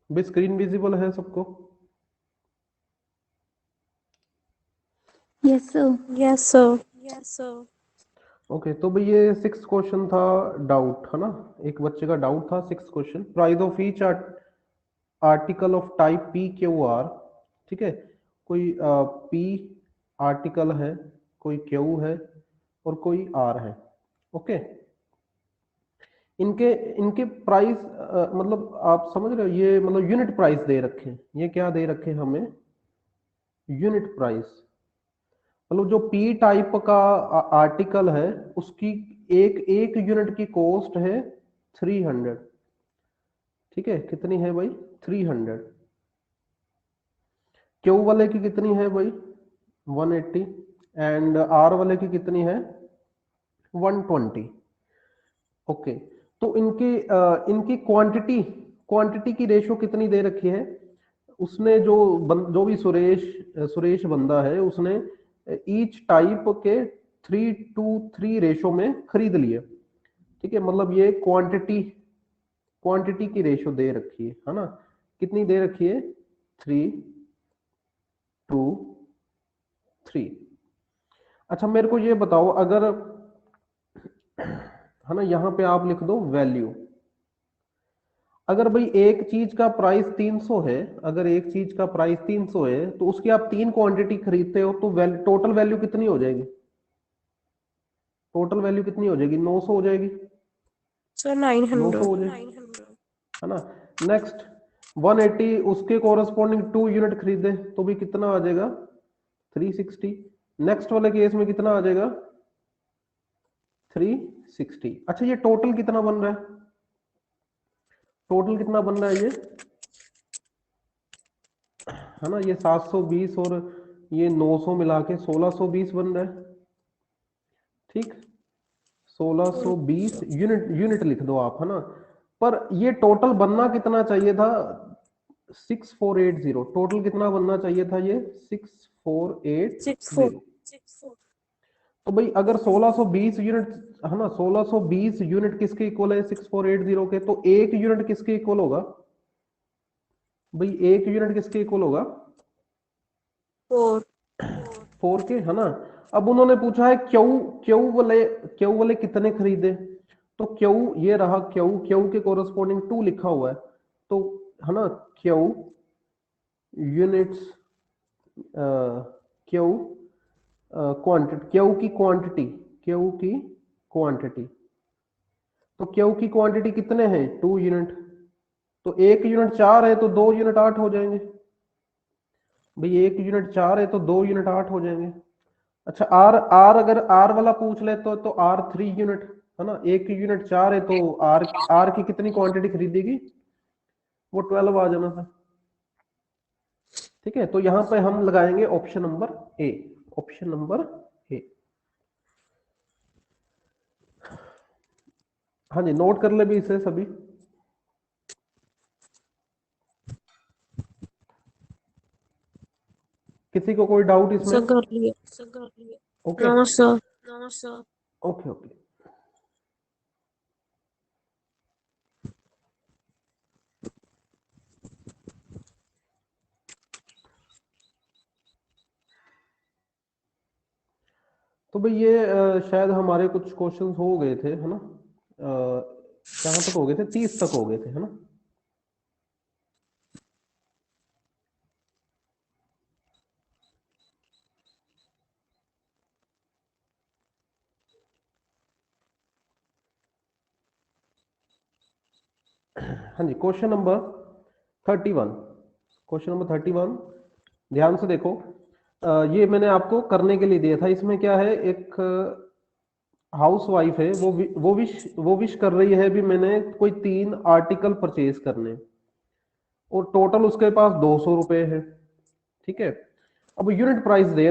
भी screen visible है सबको? Yes sir. Yes sir. Okay, तो भाई ये 6 क्वेश्चन था, डाउट है ना, एक बच्चे का डाउट था। 6 question, price of each article of type P Q R. ठीक है, कोई पी आर्टिकल है, कोई क्यू है और कोई आर है। ओके, इनके इनके प्राइस मतलब आप समझ रहे हो, ये मतलब यूनिट प्राइस दे रखे हैं। ये क्या दे रखे हैं हमें? Unit price. मतलब जो पी टाइप का आर्टिकल है उसकी एक एक यूनिट की कॉस्ट है 300। ठीक है, कितनी है भाई? 300। क्यू वाले की कितनी है भाई? 180। एंड आर वाले की कितनी है? 120। ओके, तो इनकी क्वांटिटी क्वांटिटी की रेशो कितनी दे रखी है? उसने जो भी सुरेश बंदा है, उसने ईच टाइप के 3:3 रेशो में खरीद लिए। ठीक है, मतलब ये क्वांटिटी की रेशो दे रखी है ना? कितनी दे रखी है? 3:3। अच्छा, मेरे को ये बताओ, अगर है ना, यहां पे आप लिख दो वैल्यू। अगर भाई एक चीज का प्राइस 300 है, अगर एक चीज का प्राइस 300 है, तो उसकी आप 3 क्वांटिटी खरीदते हो, तो टोटल वैल्यू कितनी हो जाएगी? टोटल वैल्यू कितनी हो जाएगी? 900 हो जाएगी। सर 900 हो 900। जाएगी, है ना? नेक्स्ट, 180 उसके कोरस्पॉन्डिंग 2 यूनिट खरीदे तो भी कितना आ जाएगा? 360। नेक्स्ट वाले केस में कितना आ जाएगा? 360। अच्छा, ये टोटल कितना बन रहा है? टोटल कितना बन रहा है ये, है ना? ये 720 और ये 900 मिला के 1620 बन रहा है। ठीक, 1620 यूनिट यूनिट लिख दो आप, है ना? पर ये टोटल बनना कितना चाहिए था? 6480। टोटल कितना बनना चाहिए था ये? 6480। 64। तो भाई अगर 1620 यूनिट, है ना, 1620 यूनिट किसके इक्वल है 6480 के? तो एक यूनिट किसके इक्वल होगा भाई? एक यूनिट किसके इक्वल होगा? 4। 4 के, है ना? अब उन्होंने पूछा है क्यू, क्यू वाले कितने खरीदे? तो क्यू ये रहा, क्यू क्यू के कोरस्पॉन्डिंग 2 लिखा हुआ है, तो है ना, Q units, Q quantity, Q की क्वांटिटी। तो क्यू की क्वांटिटी कितने हैं? 2 यूनिट। तो एक यूनिट 4 है तो 2 यूनिट 8 हो जाएंगे भाई। एक यूनिट 4 है तो 2 यूनिट 8 हो जाएंगे। अच्छा, आर आर अगर आर वाला पूछ ले तो आर 3 यूनिट, है ना? एक यूनिट 4 है तो आर आर की कितनी क्वांटिटी खरीदेगी? वो 12 आ जाना था। ठीक है, तो यहां पे हम लगाएंगे ऑप्शन नंबर ए। ऑप्शन नंबर ए। हाँ जी, नोट कर ले भी इसे सभी। किसी को कोई डाउट इसमें? सर कर लिए। Okay no sir. Okay okay. तो भाई ये शायद हमारे कुछ क्वेश्चंस हो गए थे, है ना? कहाँ तक हो गए थे? 30 तक हो गए थे, है ना? हाँ जी, क्वेश्चन नंबर 31। क्वेश्चन नंबर 31, ध्यान से देखो। ये मैंने आपको करने के लिए दिया था। इसमें क्या है, एक हाउस वाइफ है, वो विश कर रही है भी, मैंने कोई 3 आर्टिकल परचेज करने, और टोटल उसके पास 200 रुपए है। ठीक है, अब यूनिट प्राइस दे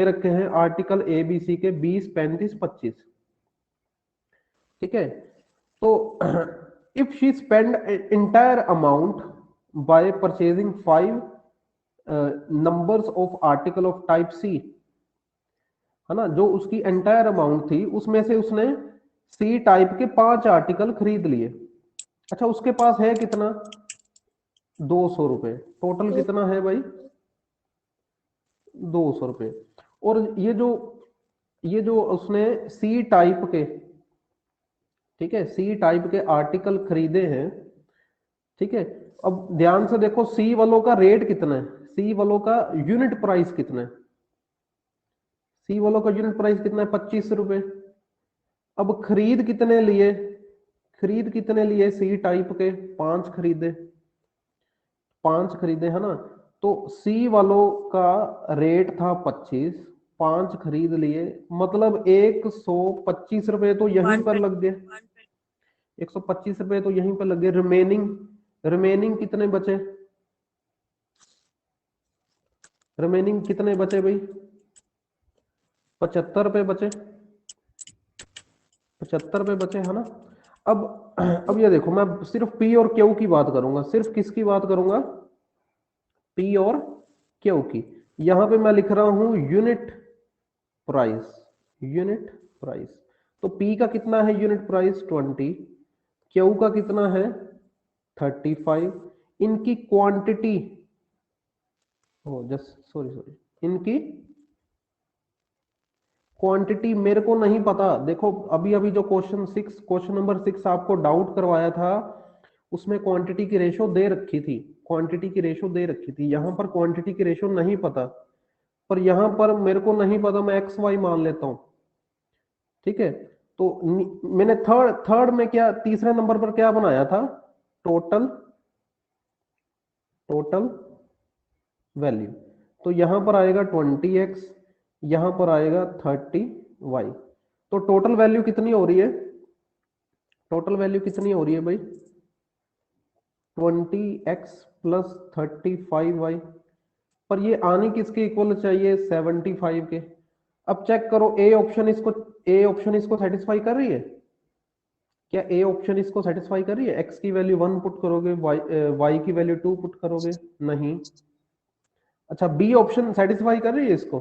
रखे हैं, आर्टिकल ए बी सी के 20, 35, 25। ठीक है, तो if she spend entire amount by purchasing 5 numbers of article of type C, है ना, जो उसकी एंटायर अमाउंट थी उसमें से उसने सी टाइप के 5 आर्टिकल खरीद लिए। अच्छा, उसके पास है कितना, 200 रुपए। टोटल कितना है भाई, 200 रुपए। और ये जो उसने सी टाइप के, ठीक है, सी टाइप के आर्टिकल खरीदे हैं, ठीक है। अब ध्यान से देखो सी वालों का रेट कितना है, सी वालों का यूनिट प्राइस कितना है, सी वालों का यूनिट प्राइस कितना है, 25 रुपए। अब खरीद कितने लिए, खरीद कितने लिए सी टाइप के, 5 खरीदे, 5 खरीदे, है ना। तो सी वालों का रेट था 25, 5 खरीद लिए, मतलब 125 रुपए तो यहीं पर लग गए, 125 रुपए तो यहीं पर लग गए। रिमेनिंग, रिमेनिंग कितने बचे, रिमेनिंग कितने बचे भाई, 75 रुपए बचे, 75 रुपए बचे, है ना। अब अब ये देखो, मैं सिर्फ पी और क्यू की बात करूंगा, सिर्फ किसकी बात करूंगा, पी और क्यू की। यहां पे मैं लिख रहा हूं यूनिट प्राइस, यूनिट प्राइस। तो पी का कितना है यूनिट प्राइस, 20, क्यू का कितना है 35। इनकी क्वांटिटी, ओ जस्ट सॉरी सॉरी, इनकी क्वांटिटी मेरे को नहीं पता। देखो अभी अभी जो क्वेश्चन नंबर 6 आपको डाउट करवाया था, उसमें क्वांटिटी की रेशो दे रखी थी, क्वांटिटी की रेशो दे रखी थी। यहां पर क्वांटिटी की रेशो नहीं पता, पर यहां पर मेरे को नहीं पता, मैं एक्स वाई मान लेता हूं, ठीक है। तो मैंने थर्ड थर्ड में क्या, तीसरे नंबर पर क्या बनाया था, टोटल, टोटल वैल्यू। तो यहां पर आएगा 20x, यहां पर आएगा 30y। तो टोटल वैल्यू कितनी हो रही है, टोटल वैल्यू कितनी हो रही है भाई, 20x प्लस 35y। पर ये आनी किसके इक्वल चाहिए, 75 के। अब चेक करो ए ऑप्शन इसको, ए ऑप्शन इसको सेटिस्फाई कर रही है, क्या ए ऑप्शन इसको सेटिस्फाई कर रही है। एक्स की वैल्यू 1 पुट करोगे, वाई की वैल्यू 2 पुट करोगे, नहीं। अच्छा, बी ऑप्शन सेटिस्फाई कर रही है इसको,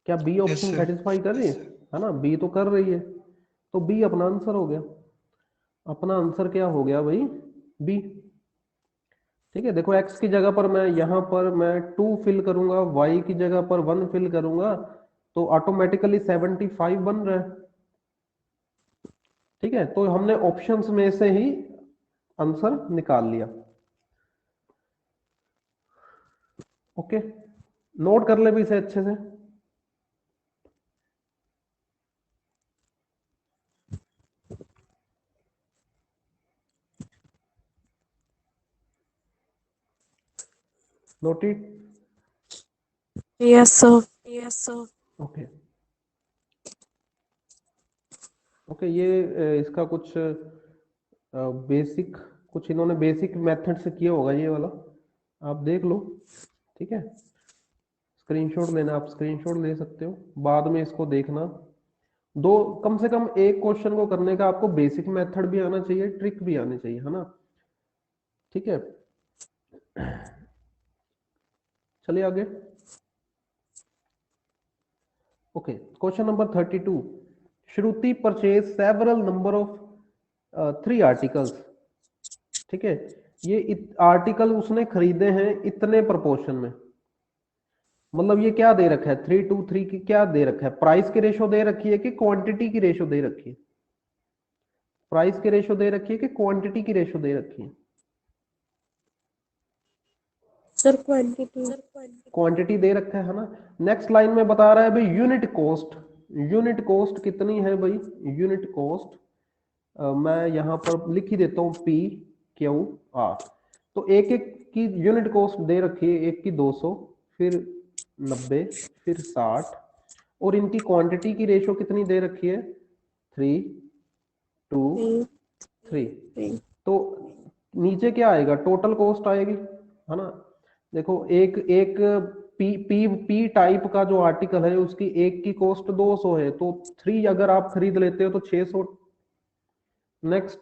क्या B yes option sir. Satisfy कर रही है ना, बी तो कर रही है। तो बी अपना आंसर हो गया, अपना आंसर क्या हो गया भाई, बी। ठीक है, देखो एक्स की जगह पर मैं यहां पर मैं 2 फिल करूंगा, वाई की जगह पर 1 फिल करूंगा, तो ऑटोमेटिकली 75 बन रहा है। ठीक है, तो हमने ऑप्शंस में से ही आंसर निकाल लिया। ओके, नोट कर ले भी इसे अच्छे से। Noted, Yes, sir. Yes, sir. Okay okay. ये इसका कुछ बेसिक, कुछ इन्होंने बेसिक मेथड से किया होगा ये वाला, आप देख लो। ठीक है, स्क्रीनशॉट लेना, आप स्क्रीनशॉट ले सकते हो, बाद में इसको देखना। दो, कम से कम एक क्वेश्चन को करने का आपको बेसिक मेथड भी आना चाहिए, ट्रिक भी आनी चाहिए, है ना। ठीक है, चलिए आगे। Okay, question number 32। Shruti purchase several number of 3 articles. ठीक है, ये आर्टिकल उसने खरीदे हैं इतने प्रपोर्शन में। मतलब ये क्या दे रखा है, 3 to 3 की क्या दे रखा है, प्राइस की रेशो दे रखी है कि क्वांटिटी की रेशो दे रखी है, प्राइस की रेशो दे रखी है कि क्वांटिटी की रेशो दे रखी है। Sir, quantity. क्वांटिटी दे रखा है ना। नेक्स्ट लाइन में बता रहा है भाई यूनिट कॉस्ट, यूनिट कॉस्ट कितनी है भाई, यूनिट कॉस्ट मैं यहां पर लिख ही देता हूं, पी क्यू आर। तो एक एक की यूनिट कॉस्ट दे रखी है, एक की 200, फिर 90, फिर 60, और इनकी क्वांटिटी की रेशो कितनी दे रखी है, 3:3। तो नीचे क्या आएगा, टोटल कॉस्ट आएगी, है ना। देखो एक एक पी पी पी टाइप का जो आर्टिकल है उसकी एक की कॉस्ट 200 है, तो 3 अगर आप खरीद लेते हो तो 600। Next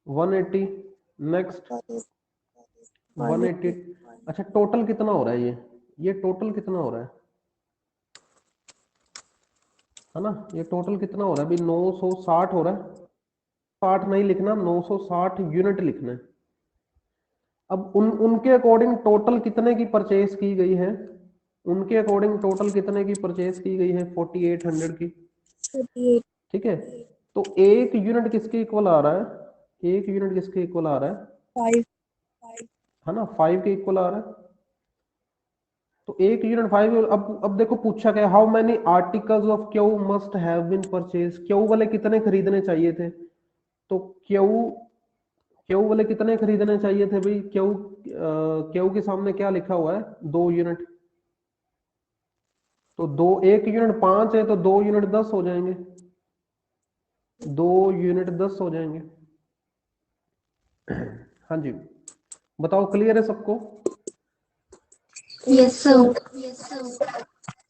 180, next 180। अच्छा, टोटल कितना हो रहा है ये टोटल कितना हो रहा है, है ना। ये टोटल कितना हो रहा है अभी, 960 हो रहा है। 60 नहीं लिखना, 960 यूनिट लिखना है। अब उनके अकॉर्डिंग टोटल कितने की परचेज की गई है, उनके अकॉर्डिंग टोटल कितने की परचेज की गई है, 4800 की। 48 ठीक है, तो एक यूनिट किसके इक्वल आ रहा है, एक यूनिट किसके इक्वल आ रहा है, 5 है ना, 5 के इक्वल आ रहा है। तो एक यूनिट 5। अब देखो पूछा गया how many articles of Q must have been purchase, Q वाले कितने खरीदने चाहिए थे। तो क्यू क्यू वाले कितने खरीदने चाहिए थे भाई, क्यू के सामने क्या लिखा हुआ है, 2 यूनिट। तो दो, एक यूनिट 5 है तो 2 यूनिट 10 हो जाएंगे, 2 यूनिट 10 हो जाएंगे। हाँ जी, बताओ क्लियर है सबको। Yes sir.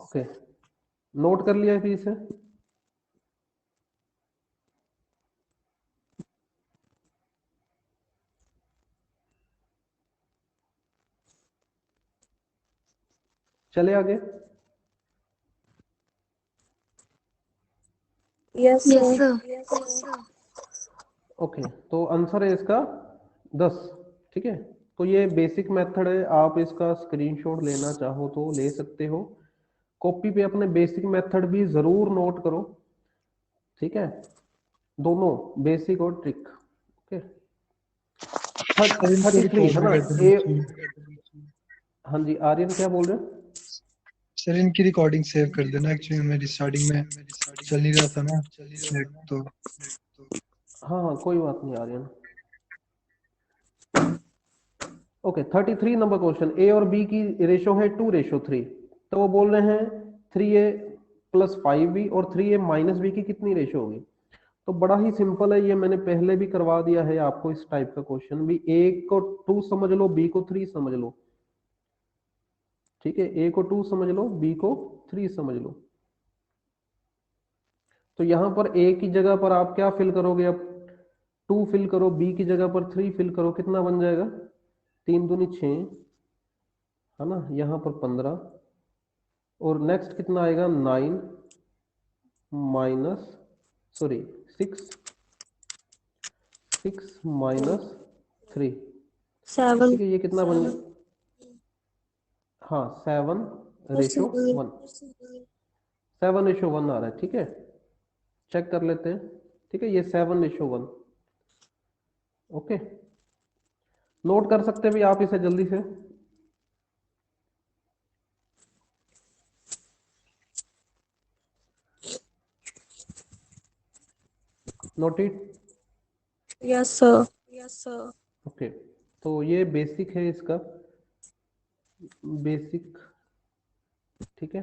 ओके, नोट कर लिया है फिर इसे। चले आगे। Yes sir. ओके, तो आंसर है इसका 10। ठीक है, तो ये बेसिक मेथड है, आप इसका स्क्रीनशॉट लेना चाहो तो ले सकते हो। कॉपी पे अपने बेसिक मेथड भी जरूर नोट करो। ठीक है, दोनों बेसिक और ट्रिक। ओके, सर इनको 33 रिकॉर्ड है भी ना। कर देना ए, एक्चुअली। हाँ जी आर्यन क्या बोल रहे हो। सर इनकी रिकॉर्डिंग सेव कर देना, एक्चुअली मेरी स्टार्टिंग में चल नहीं रहा था ना नेट, तो हाँ हाँ कोई बात नहीं आर्यन। ओके, 33 नंबर क्वेश्चन, ए और बी की रेशो है 2:3। तो वो बोल रहे हैं 3a + 5b और 3a - b की कितनी रेशो होगी। तो बड़ा ही सिंपल है, ये मैंने पहले भी करवा दिया है आपको इस टाइप का क्वेश्चन भी। ए को 2 समझ लो, बी को 3 समझ लो। ठीक है, ए को 2 समझ लो, बी को 3 समझ लो। तो यहां पर ए की जगह पर आप क्या फिल करोगे, अब 2 फिल करो, बी की जगह पर 3 फिल करो, कितना बन जाएगा, 3 दूनी 6, है ना, यहाँ पर 15, और नेक्स्ट कितना आएगा 9 माइनस, सॉरी 6, 6 - 3। 7 ठीक है, ये कितना बन, हाँ 7:1, 7:1 आ रहा है। ठीक है, चेक कर लेते हैं। ठीक है, ये 7:1। ओके, नोट कर सकते हैं भी आप इसे जल्दी से। Note it. Yes sir. Okay, तो ये बेसिक है इसका, बेसिक। ठीक है,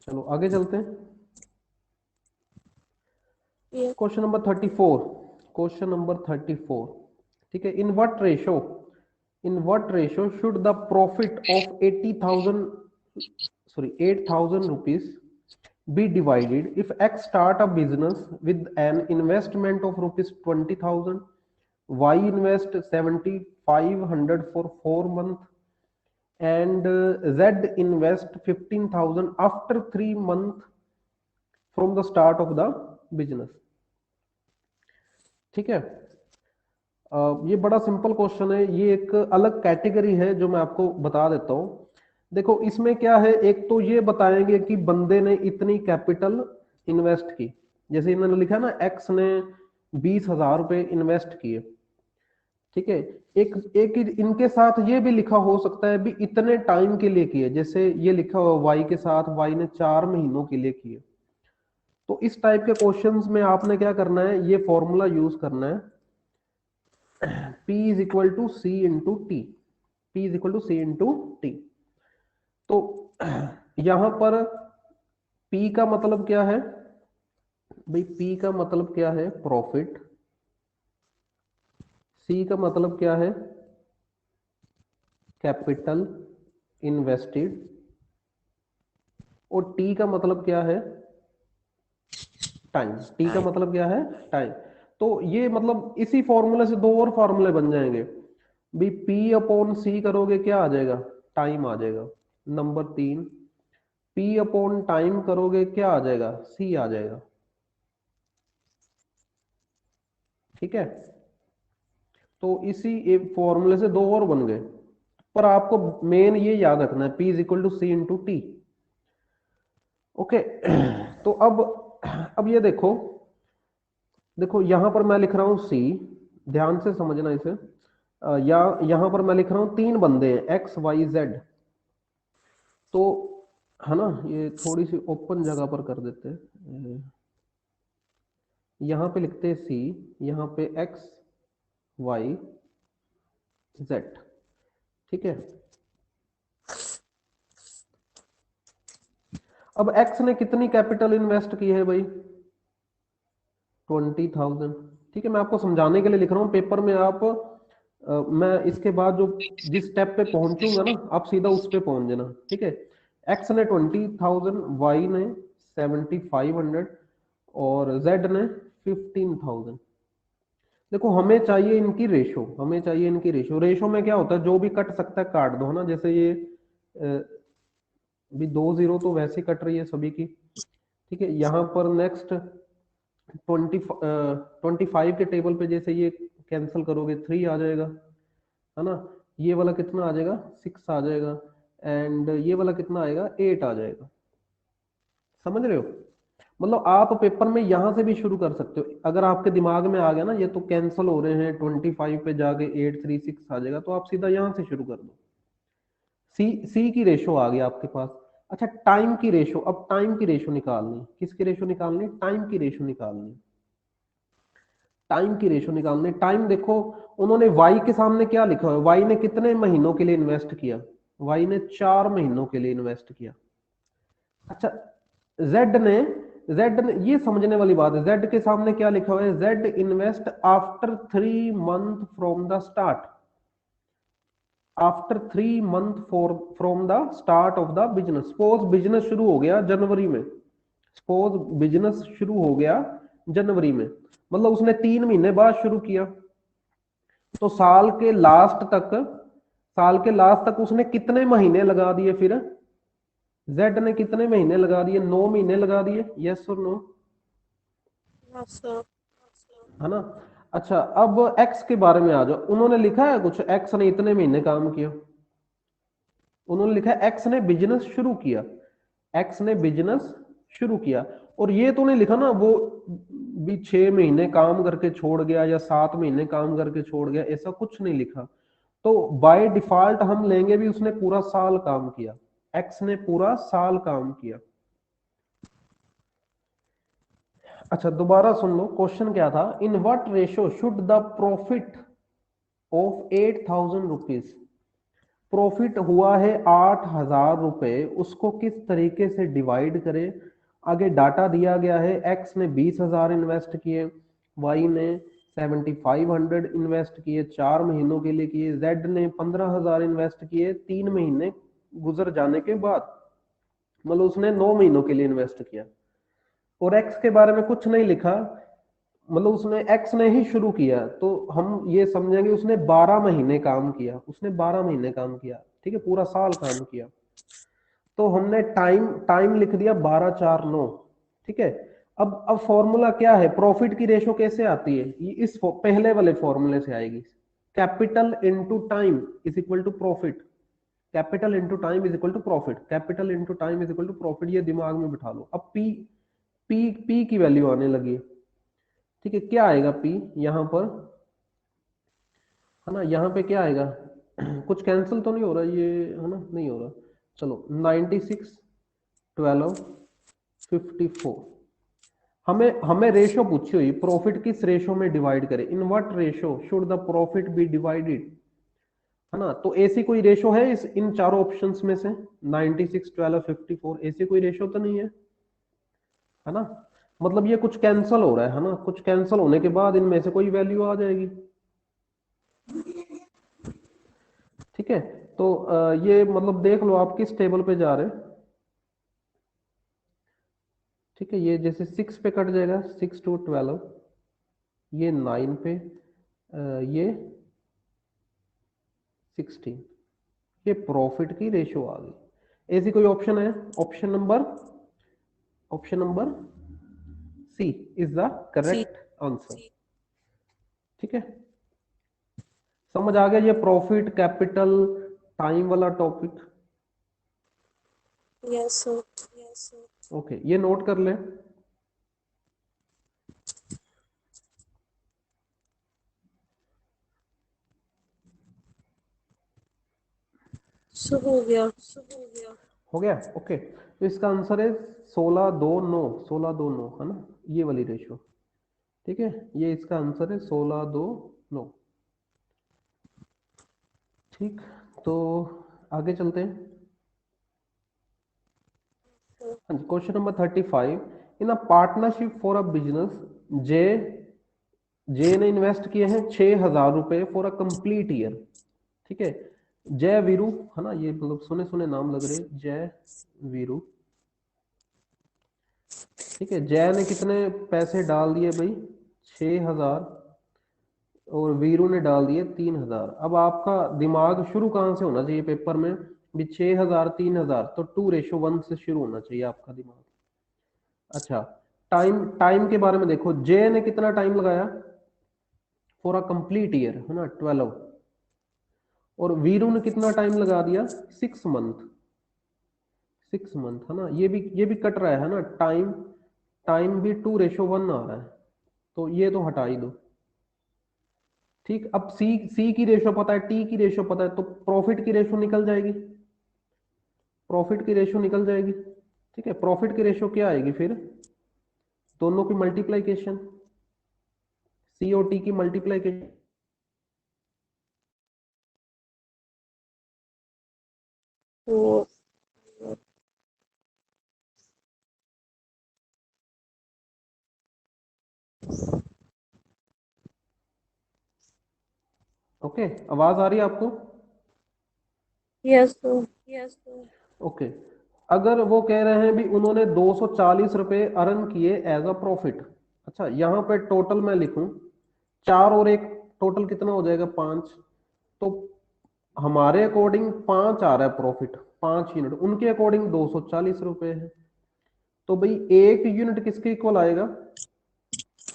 चलो आगे चलते हैं। Question number 34, question number 34। ठीक है, in what ratio should the profit of 8,000 rupees be divided if X start a business with an investment of rupees 20,000, Y invest 7,500 for 4 months, and Z invest 15,000 after 3 months from the start of the business। ठीक है, ये बड़ा simple question है, ये एक अलग category है जो मैं आपको बता देता हूं। देखो इसमें क्या है, एक तो ये बताएंगे कि बंदे ने इतनी कैपिटल इन्वेस्ट की, जैसे इन्होंने लिखा ना एक्स ने 20,000 रुपए इन्वेस्ट किए। ठीक है, एक एक इनके साथ ये भी लिखा हो सकता है भी इतने टाइम के लिए किए, जैसे ये लिखा हुआ वाई के साथ वाई ने 4 महीनों के लिए किए। तो इस टाइप के क्वेश्चंस में आपने क्या करना है, ये फॉर्मूला यूज करना है, P is equal to C into T, P is equal to C into T. तो यहां पर P का मतलब क्या है भाई, P का मतलब क्या है प्रॉफिट, C का मतलब क्या है कैपिटल इन्वेस्टेड, और T का मतलब क्या है टाइम। T का मतलब क्या है टाइम। तो ये मतलब इसी फॉर्मूले से दो और फॉर्मूले बन जाएंगे भी, P/C करोगे क्या आ जाएगा, टाइम आ जाएगा। नंबर 3, P अपॉन टाइम करोगे क्या आ जाएगा, C आ जाएगा। ठीक है, तो इसी फॉर्मूले से दो और बन गए, पर आपको मेन ये याद रखना है P is equal to C into T. Okay, तो अब ये देखो, देखो यहां पर मैं लिख रहा हूं C, ध्यान से समझना इसे। या यहां पर मैं लिख रहा हूं तीन बंदे हैं X Y Z, तो है ना, ये थोड़ी सी ओपन जगह पर कर देते हैं। यहां पे लिखते हैं C, यहां पे X Y Z। ठीक है, अब X ने कितनी कैपिटल इन्वेस्ट की है भाई, 20,000। ठीक है, मैं आपको समझाने के लिए लिख रहा हूँ, पेपर में आप मैं इसके बाद जो जिस स्टेप पे पहुंचूंगा ना, आप सीधा उस पे पहुंच जाना। ठीक है, X ने 20,000, Y ने 7,500 और Z ने 15,000। देखो हमें चाहिए इनकी रेशो, हमें चाहिए इनकी रेशो। रेशो में क्या होता है, जो भी कट सकता है काट दो, है ना। जैसे ये भी 2 0 तो वैसे ही कट रही है सभी की। ठीक है, यहाँ पर नेक्स्ट 25 के टेबल पे जैसे ये कैंसिल करोगे 3 आ जाएगा, है ना। ये वाला कितना आ जाएगा, 6 आ जाएगा, एंड ये वाला कितना आएगा, 8 आ जाएगा। समझ रहे हो, मतलब आप पेपर में यहां से भी शुरू कर सकते हो। अगर आपके दिमाग में आ गया ना ये तो कैंसिल हो रहे हैं, 25 पे जाके 8 3 6 आ जाएगा, तो आप सीधा यहां से शुरू कर दो। सी की रेशो आ गई आपके पास। अच्छा, टाइम की रेशो, अब टाइम की रेशो निकालनी, किसकी रेशो निकालनी, टाइम की रेशो निकालनी। टाइम की रेशो निकालनी, टाइम देखो उन्होंने वाई के सामने क्या लिखा है, वाई ने कितने महीनों के लिए इन्वेस्ट किया, वाई ने 4 महीनों के लिए इन्वेस्ट किया। अच्छा, जेड ने ये समझने वाली बात है, जेड के सामने क्या लिखा हुआ है, Z invest after 3 month from the start, after 3 month from the start of the business. Suppose business शुरू हो गया जनवरी में, सपोज बिजनेस शुरू हो गया जनवरी में, मतलब उसने 3 महीने बाद शुरू किया, तो साल के लास्ट तक उसने कितने महीने लगा दिए फिर, जेड ने कितने महीने लगा दिए, 9 महीने लगा दिए, यस और नो, Yes, sir. है ना। अच्छा, अब एक्स के बारे में आ जाओ, उन्होंने लिखा है कुछ, एक्स ने इतने महीने काम किया, उन्होंने लिखा है एक्स ने बिजनेस शुरू किया, एक्स ने बिजनेस शुरू किया, और ये तो नहीं लिखा ना वो भी 6 महीने काम करके छोड़ गया या 7 महीने काम करके छोड़ गया, ऐसा कुछ नहीं लिखा। तो बाय डिफॉल्ट हम लेंगे भी उसने पूरा साल काम किया, एक्स ने पूरा साल काम किया। अच्छा, दोबारा सुन लो, क्वेश्चन क्या था, in what ratio should the profit of 8,000 rupees, profit हुआ है 8,000 रुपए, उसको किस तरीके से डिवाइड करें। आगे डाटा दिया गया है, एक्स ने 20,000 इन्वेस्ट किए, वाई ने 7,500 इन्वेस्ट किए, 4 महीनों के लिए किए, जेड ने 15,000 इन्वेस्ट किए 3 महीने गुजर जाने के बाद, मतलब उसने 9 महीनों के लिए इन्वेस्ट किया। और एक्स के बारे में कुछ नहीं लिखा, मतलब उसने एक्स ने ही शुरू किया, तो हम ये समझेंगे उसने 12 महीने काम किया, उसने 12 महीने काम किया। ठीक है, पूरा साल काम किया, तो हमने टाइम टाइम लिख दिया 12 4 9। ठीक है, अब फॉर्मूला क्या है, प्रॉफिट की रेशो कैसे आती है, ये इस पहले वाले फॉर्मूले से आएगी, capital into time is equal to profit, capital into time is equal to profit, capital into time is equal to profit, ये दिमाग में बिठा लो। अब पी की वैल्यू आने लगी। ठीक है, क्या आएगा पी यहां पर, है ना, यहाँ पे क्या आएगा कुछ कैंसिल तो नहीं हो रहा ये, है ना, नहीं हो रहा, चलो 96 12 54। हमें हमें रेशो पूछी हुई, प्रॉफिट किस रेशो में डिवाइड करें, in what ratio should the profit be divided, है ना। तो ऐसी कोई रेशो है इस इन चारों ऑप्शंस में से, 96 12 54, ऐसी कोई रेशो तो नहीं है ना। मतलब ये कुछ कैंसिल हो रहा है ना, कुछ कैंसिल होने के बाद इनमें से कोई वैल्यू आ जाएगी। ठीक है, तो ये मतलब देख लो आप किस टेबल पे जा रहे हैं। ठीक है, ये जैसे 6 पे कट जाएगा, 6 to 12, ये 9 पे, ये 16, ये प्रॉफिट की रेशो आ गई। ऐसी कोई ऑप्शन है? Option number C is the correct answer. ठीक है, समझ आ गया ये प्रॉफिट कैपिटल टाइम वाला टॉपिक? Yes, sir. ओके, ये नोट कर ले। So हो गया। हो गया? ओके, तो इसका आंसर है 16:2:9, 16:2:9 है ना, ये वाली रेशियो। ठीक है, ये इसका आंसर है 16:2:9। ठीक, तो आगे चलते हैं। हाँ जी, question number 35। In a partnership for a business, J J ने इन्वेस्ट किए हैं 6,000 रुपए फॉर अ कंप्लीट ईयर। ठीक है, जय वीरू है ना, ये मतलब सुने सुने नाम लग रहे, जय वीरू। ठीक है, जय ने कितने पैसे डाल दिए भाई? 6,000, और वीरू ने डाल दिए 3,000। अब आपका दिमाग शुरू कहां से होना चाहिए पेपर में? भी 6,000 3,000, तो 2:1 से शुरू होना चाहिए आपका दिमाग। अच्छा, टाइम टाइम के बारे में देखो, जे ने कितना टाइम लगाया फॉर अ कंप्लीट ईयर, है ना, 12, और वीरू ने कितना टाइम लगा दिया? 6 मंथ, 6 मंथ, है ना, ये भी कट रहा है ना, टाइम टाइम भी 2:1 आ रहा है, तो ये तो हटा ही दो। ठीक, अब सी सी की रेशो पता है, टी की रेशो पता है, तो प्रॉफिट की रेशो निकल जाएगी, प्रॉफिट की रेशो निकल जाएगी। ठीक है, प्रॉफिट की रेशो क्या आएगी फिर? दोनों की मल्टीप्लाइकेशन, सी और टी की मल्टीप्लाइकेशन। वो ओके, आवाज आ रही है आपको? Yes sir. ओके, अगर वो कह रहे हैं भी उन्होंने 240 रुपए अर्न किए एज अ प्रॉफिट। अच्छा, यहां पे टोटल मैं लिखूं 4 और 1, टोटल कितना हो जाएगा? 5। तो हमारे अकॉर्डिंग 5 आ रहा है प्रॉफिट, 5 यूनिट, उनके अकॉर्डिंग 240 रुपए है। तो भाई 1 यूनिट किसके इक्वल आएगा?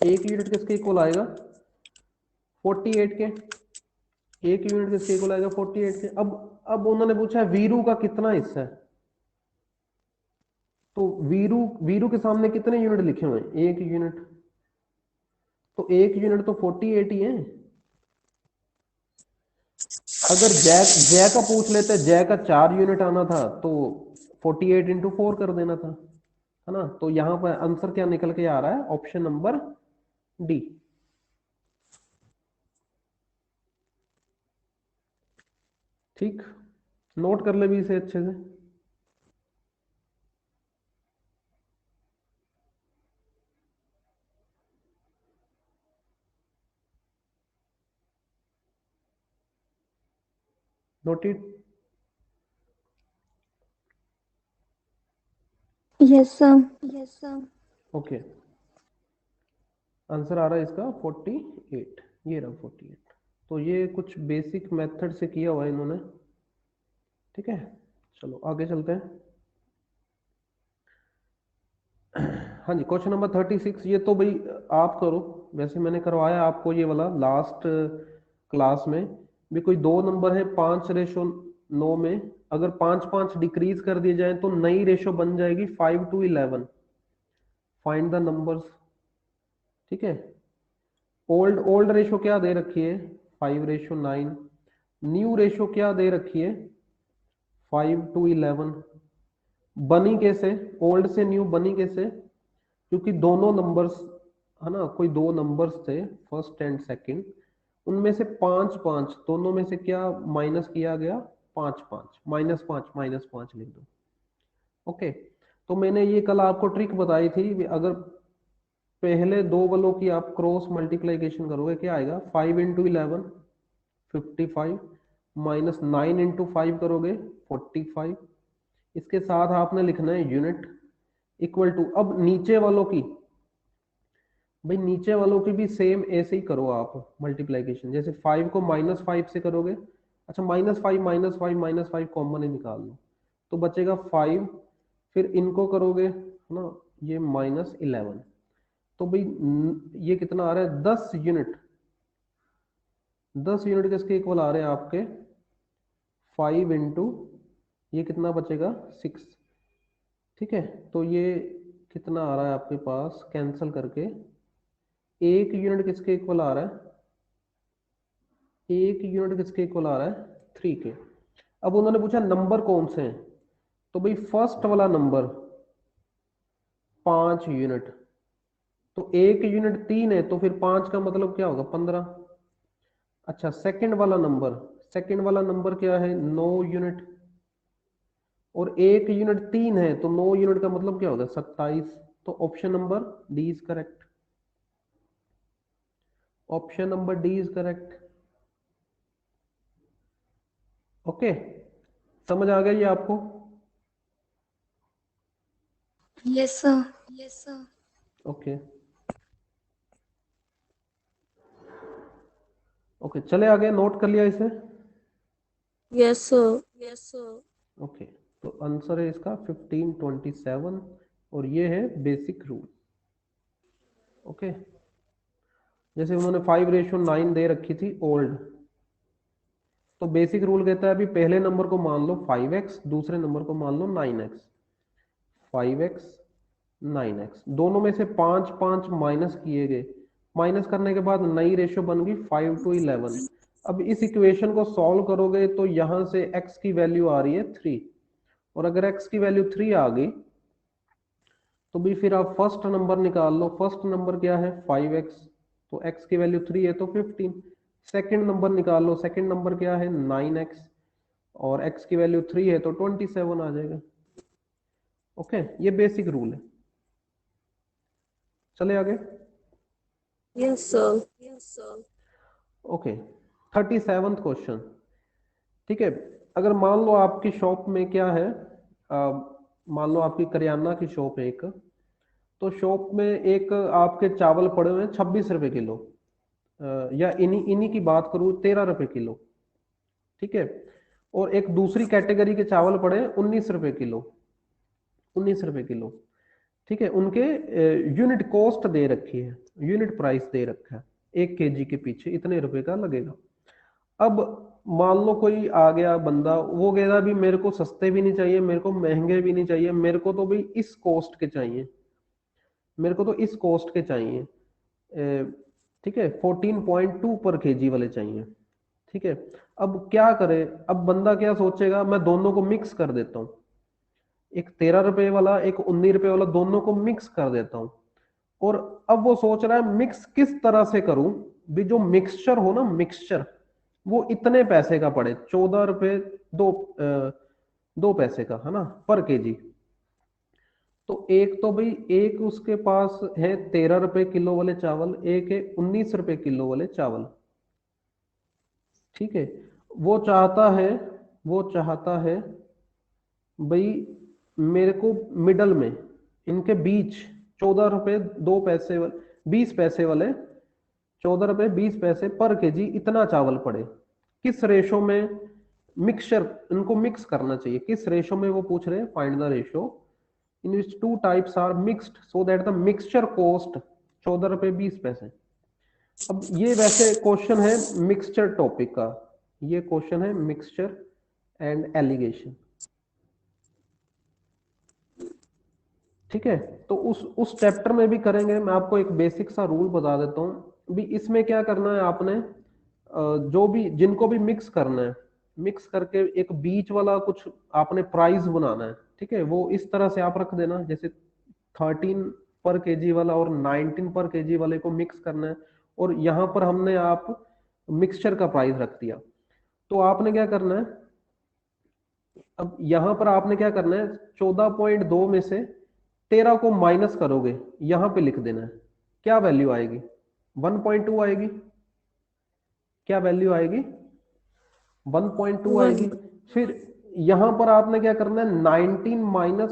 1 यूनिट किसके इक्वल आएगा? 48 के। 1 यूनिट किसके इक्वल आएगा? 48 के। अब उन्होंने पूछा है वीरू का कितना हिस्सा है, तो वीरू वीरू के सामने कितने यूनिट लिखे हुए हैं? 1 यूनिट, तो 1 यूनिट तो 48 ही है। अगर जय जय का पूछ लेते, जय का 4 यूनिट आना था, तो 48 × 4 कर देना था, है ना। तो यहां पर आंसर क्या निकल के आ रहा है? Option number D. ठीक, नोट कर ले भी इसे अच्छे से। Noted? Yes sir. Okay, answer आ रहा है इसका 48, ये रहा 48। तो ये कुछ बेसिक मेथड से किया हुआ है इन्होंने। ठीक है, चलो आगे चलते हैं। हाँ जी, क्वेश्चन नंबर 36, ये तो भाई आप करो, वैसे मैंने करवाया आपको ये वाला लास्ट क्लास में भी। कोई दो नंबर है 5:9 में, अगर 5 5 डिक्रीज कर दिए जाए तो नई रेशो बन जाएगी 5:11। Find the numbers. ठीक है, ओल्ड ओल्ड रेशो क्या दे रखी है? 5:9। न्यू रेशो क्या दे रखी है? 5:11। बनी कैसे? ओल्ड से न्यू बनी कैसे? क्योंकि दोनों नंबर्स, है ना, कोई दो नंबर्स थे फर्स्ट एंड सेकंड, उनमें से 5 5 दोनों में से क्या माइनस किया गया? 5 5, -5 लिख दो। ओके, तो मैंने ये कल आपको ट्रिक बताई थी, अगर पहले दो वालों की आप क्रॉस मल्टीप्लीकेशन करोगे, क्या आएगा? 5 × 11 55, -9 × 5 करोगे 45। इसके साथ आपने लिखना है यूनिट, इक्वल टू, अब नीचे वालों की, भाई नीचे वालों की भी सेम ऐसे ही करो आप मल्टीप्लीकेशन, जैसे 5 को -5 से करोगे। अच्छा, -5 -5 -5 कॉमन ही निकाल लो, तो बचेगा 5, फिर इनको करोगे है ना, ये -11, तो भाई ये कितना आ रहा है 10 यूनिट। 10 यूनिट किसके इक्वल आ रहे हैं आपके 5 इंटू ये कितना बचेगा 6। ठीक है, तो ये कितना आ रहा है आपके पास कैंसिल करके, 1 यूनिट किसके इक्वल आ रहा है, 1 यूनिट किसके इक्वल आ रहा है 3 के। अब उन्होंने पूछा नंबर कौन से हैं, तो भाई फर्स्ट वाला नंबर 5 यूनिट, तो 1 यूनिट 3 है तो फिर 5 का मतलब क्या होगा 15। अच्छा सेकंड वाला नंबर क्या है 9 यूनिट, और 1 यूनिट 3 है तो 9 यूनिट का मतलब क्या होगा 27। तो option number D is correct, option number D is correct. Okay, समझ आ गया ये आपको? Yes, sir. ओके ओके, चले आगे, नोट कर लिया इसे? Yes, sir. Yes, sir. Okay, तो आंसर है इसका 1527 और ये है बेसिक रूल। ओके, जैसे उन्होंने 5:9 दे रखी थी ओल्ड, तो बेसिक रूल कहता है अभी पहले नंबर को मान लो 5x, दूसरे नंबर को मान लो 9x। 5x 9x दोनों में से 5 5 माइनस किए गए, माइनस करने के बाद नई रेशियो बन गई 5:11। अब इस इक्वेशन को सॉल्व करोगे तो यहां से x की वैल्यू आ रही है 3, और अगर x की वैल्यू 3 आ गई तो भी फिर आप फर्स्ट नंबर निकाल लो। फर्स्ट नंबर क्या है 5x, तो x की वैल्यू 3 है तो 15। सेकंड नंबर निकाल लो, सेकंड नंबर क्या है 9x, और x की वैल्यू 3 है तो 27 आ जाएगा। ओके, ये बेसिक रूल है। चले आगे। Yes, sir. Yes, sir. Okay, 37th question. ठीक है, अगर मान लो आपकी शॉप में क्या है, मान लो आपकी करियाना की शॉप है एक, तो शॉप में एक आपके चावल पड़े हुए हैं 26 रुपए किलो, या इन्हीं इन्हीं की बात करूं 13 रुपए किलो। ठीक है, और एक दूसरी कैटेगरी के चावल पड़े हैं 19 रुपए किलो, 19 रुपए किलो। ठीक है, उनके यूनिट कॉस्ट दे रखी है, यूनिट प्राइस दे रखा है, 1 केजी के पीछे इतने रुपए का लगेगा। अब मान लो कोई आ गया बंदा, वो कह रहा भी मेरे को सस्ते भी नहीं चाहिए, मेरे को महंगे भी नहीं चाहिए, मेरे को तो भाई इस कॉस्ट के चाहिए, मेरे को तो इस कॉस्ट के चाहिए। ठीक है, 14.2 पर केजी वाले चाहिए। ठीक है, अब क्या करे, अब बंदा क्या सोचेगा, मैं दोनों को मिक्स कर देता हूँ, एक 13 रुपए वाला एक 19 रुपए वाला, दोनों को मिक्स कर देता हूँ। और अब वो सोच रहा है मिक्स किस तरह से करूं भी जो मिक्सचर हो ना, मिक्सचर वो इतने पैसे का पड़े, 14 रुपए 2 पैसे का है ना पर केजी। तो एक तो भाई एक उसके पास है 13 रुपए किलो वाले चावल, एक है 19 रुपए किलो वाले चावल। ठीक है, वो चाहता है, वो चाहता है भाई मेरे को मिडल में इनके बीच 14 रुपए 2 पैसे 20 पैसे वाले, 14 रुपए 20 पैसे पर केजी इतना चावल पड़े। किस रेशो में मिक्सचर इनको मिक्स करना चाहिए, किस रेशो में वो पूछ रहे हैं, find the ratio in which 2 types are mixed so that the mixture cost 14 रुपए 20 पैसे। अब ये वैसे क्वेश्चन है मिक्सचर टॉपिक का, ये क्वेश्चन है मिक्सचर एंड एलिगेशन। ठीक है, तो उस चैप्टर में भी करेंगे। मैं आपको एक बेसिक सा रूल बता देता हूँ भी, इसमें क्या करना है आपने, जो भी जिनको भी मिक्स करना है, मिक्स करके एक बीच वाला कुछ आपने प्राइस बनाना है। ठीक है, वो इस तरह से आप रख देना, जैसे 13 पर केजी वाला और 19 पर केजी वाले को मिक्स करना है, और यहाँ पर हमने आप मिक्सचर का प्राइस रख दिया। तो आपने क्या करना है, अब यहाँ पर आपने क्या करना है, 14.2 में से 13 को माइनस करोगे, यहां पे लिख देना है, क्या वैल्यू आएगी 1.2 आएगी, क्या वैल्यू आएगी 1.2 आएगी। फिर यहां पर आपने क्या करना है 19 माइनस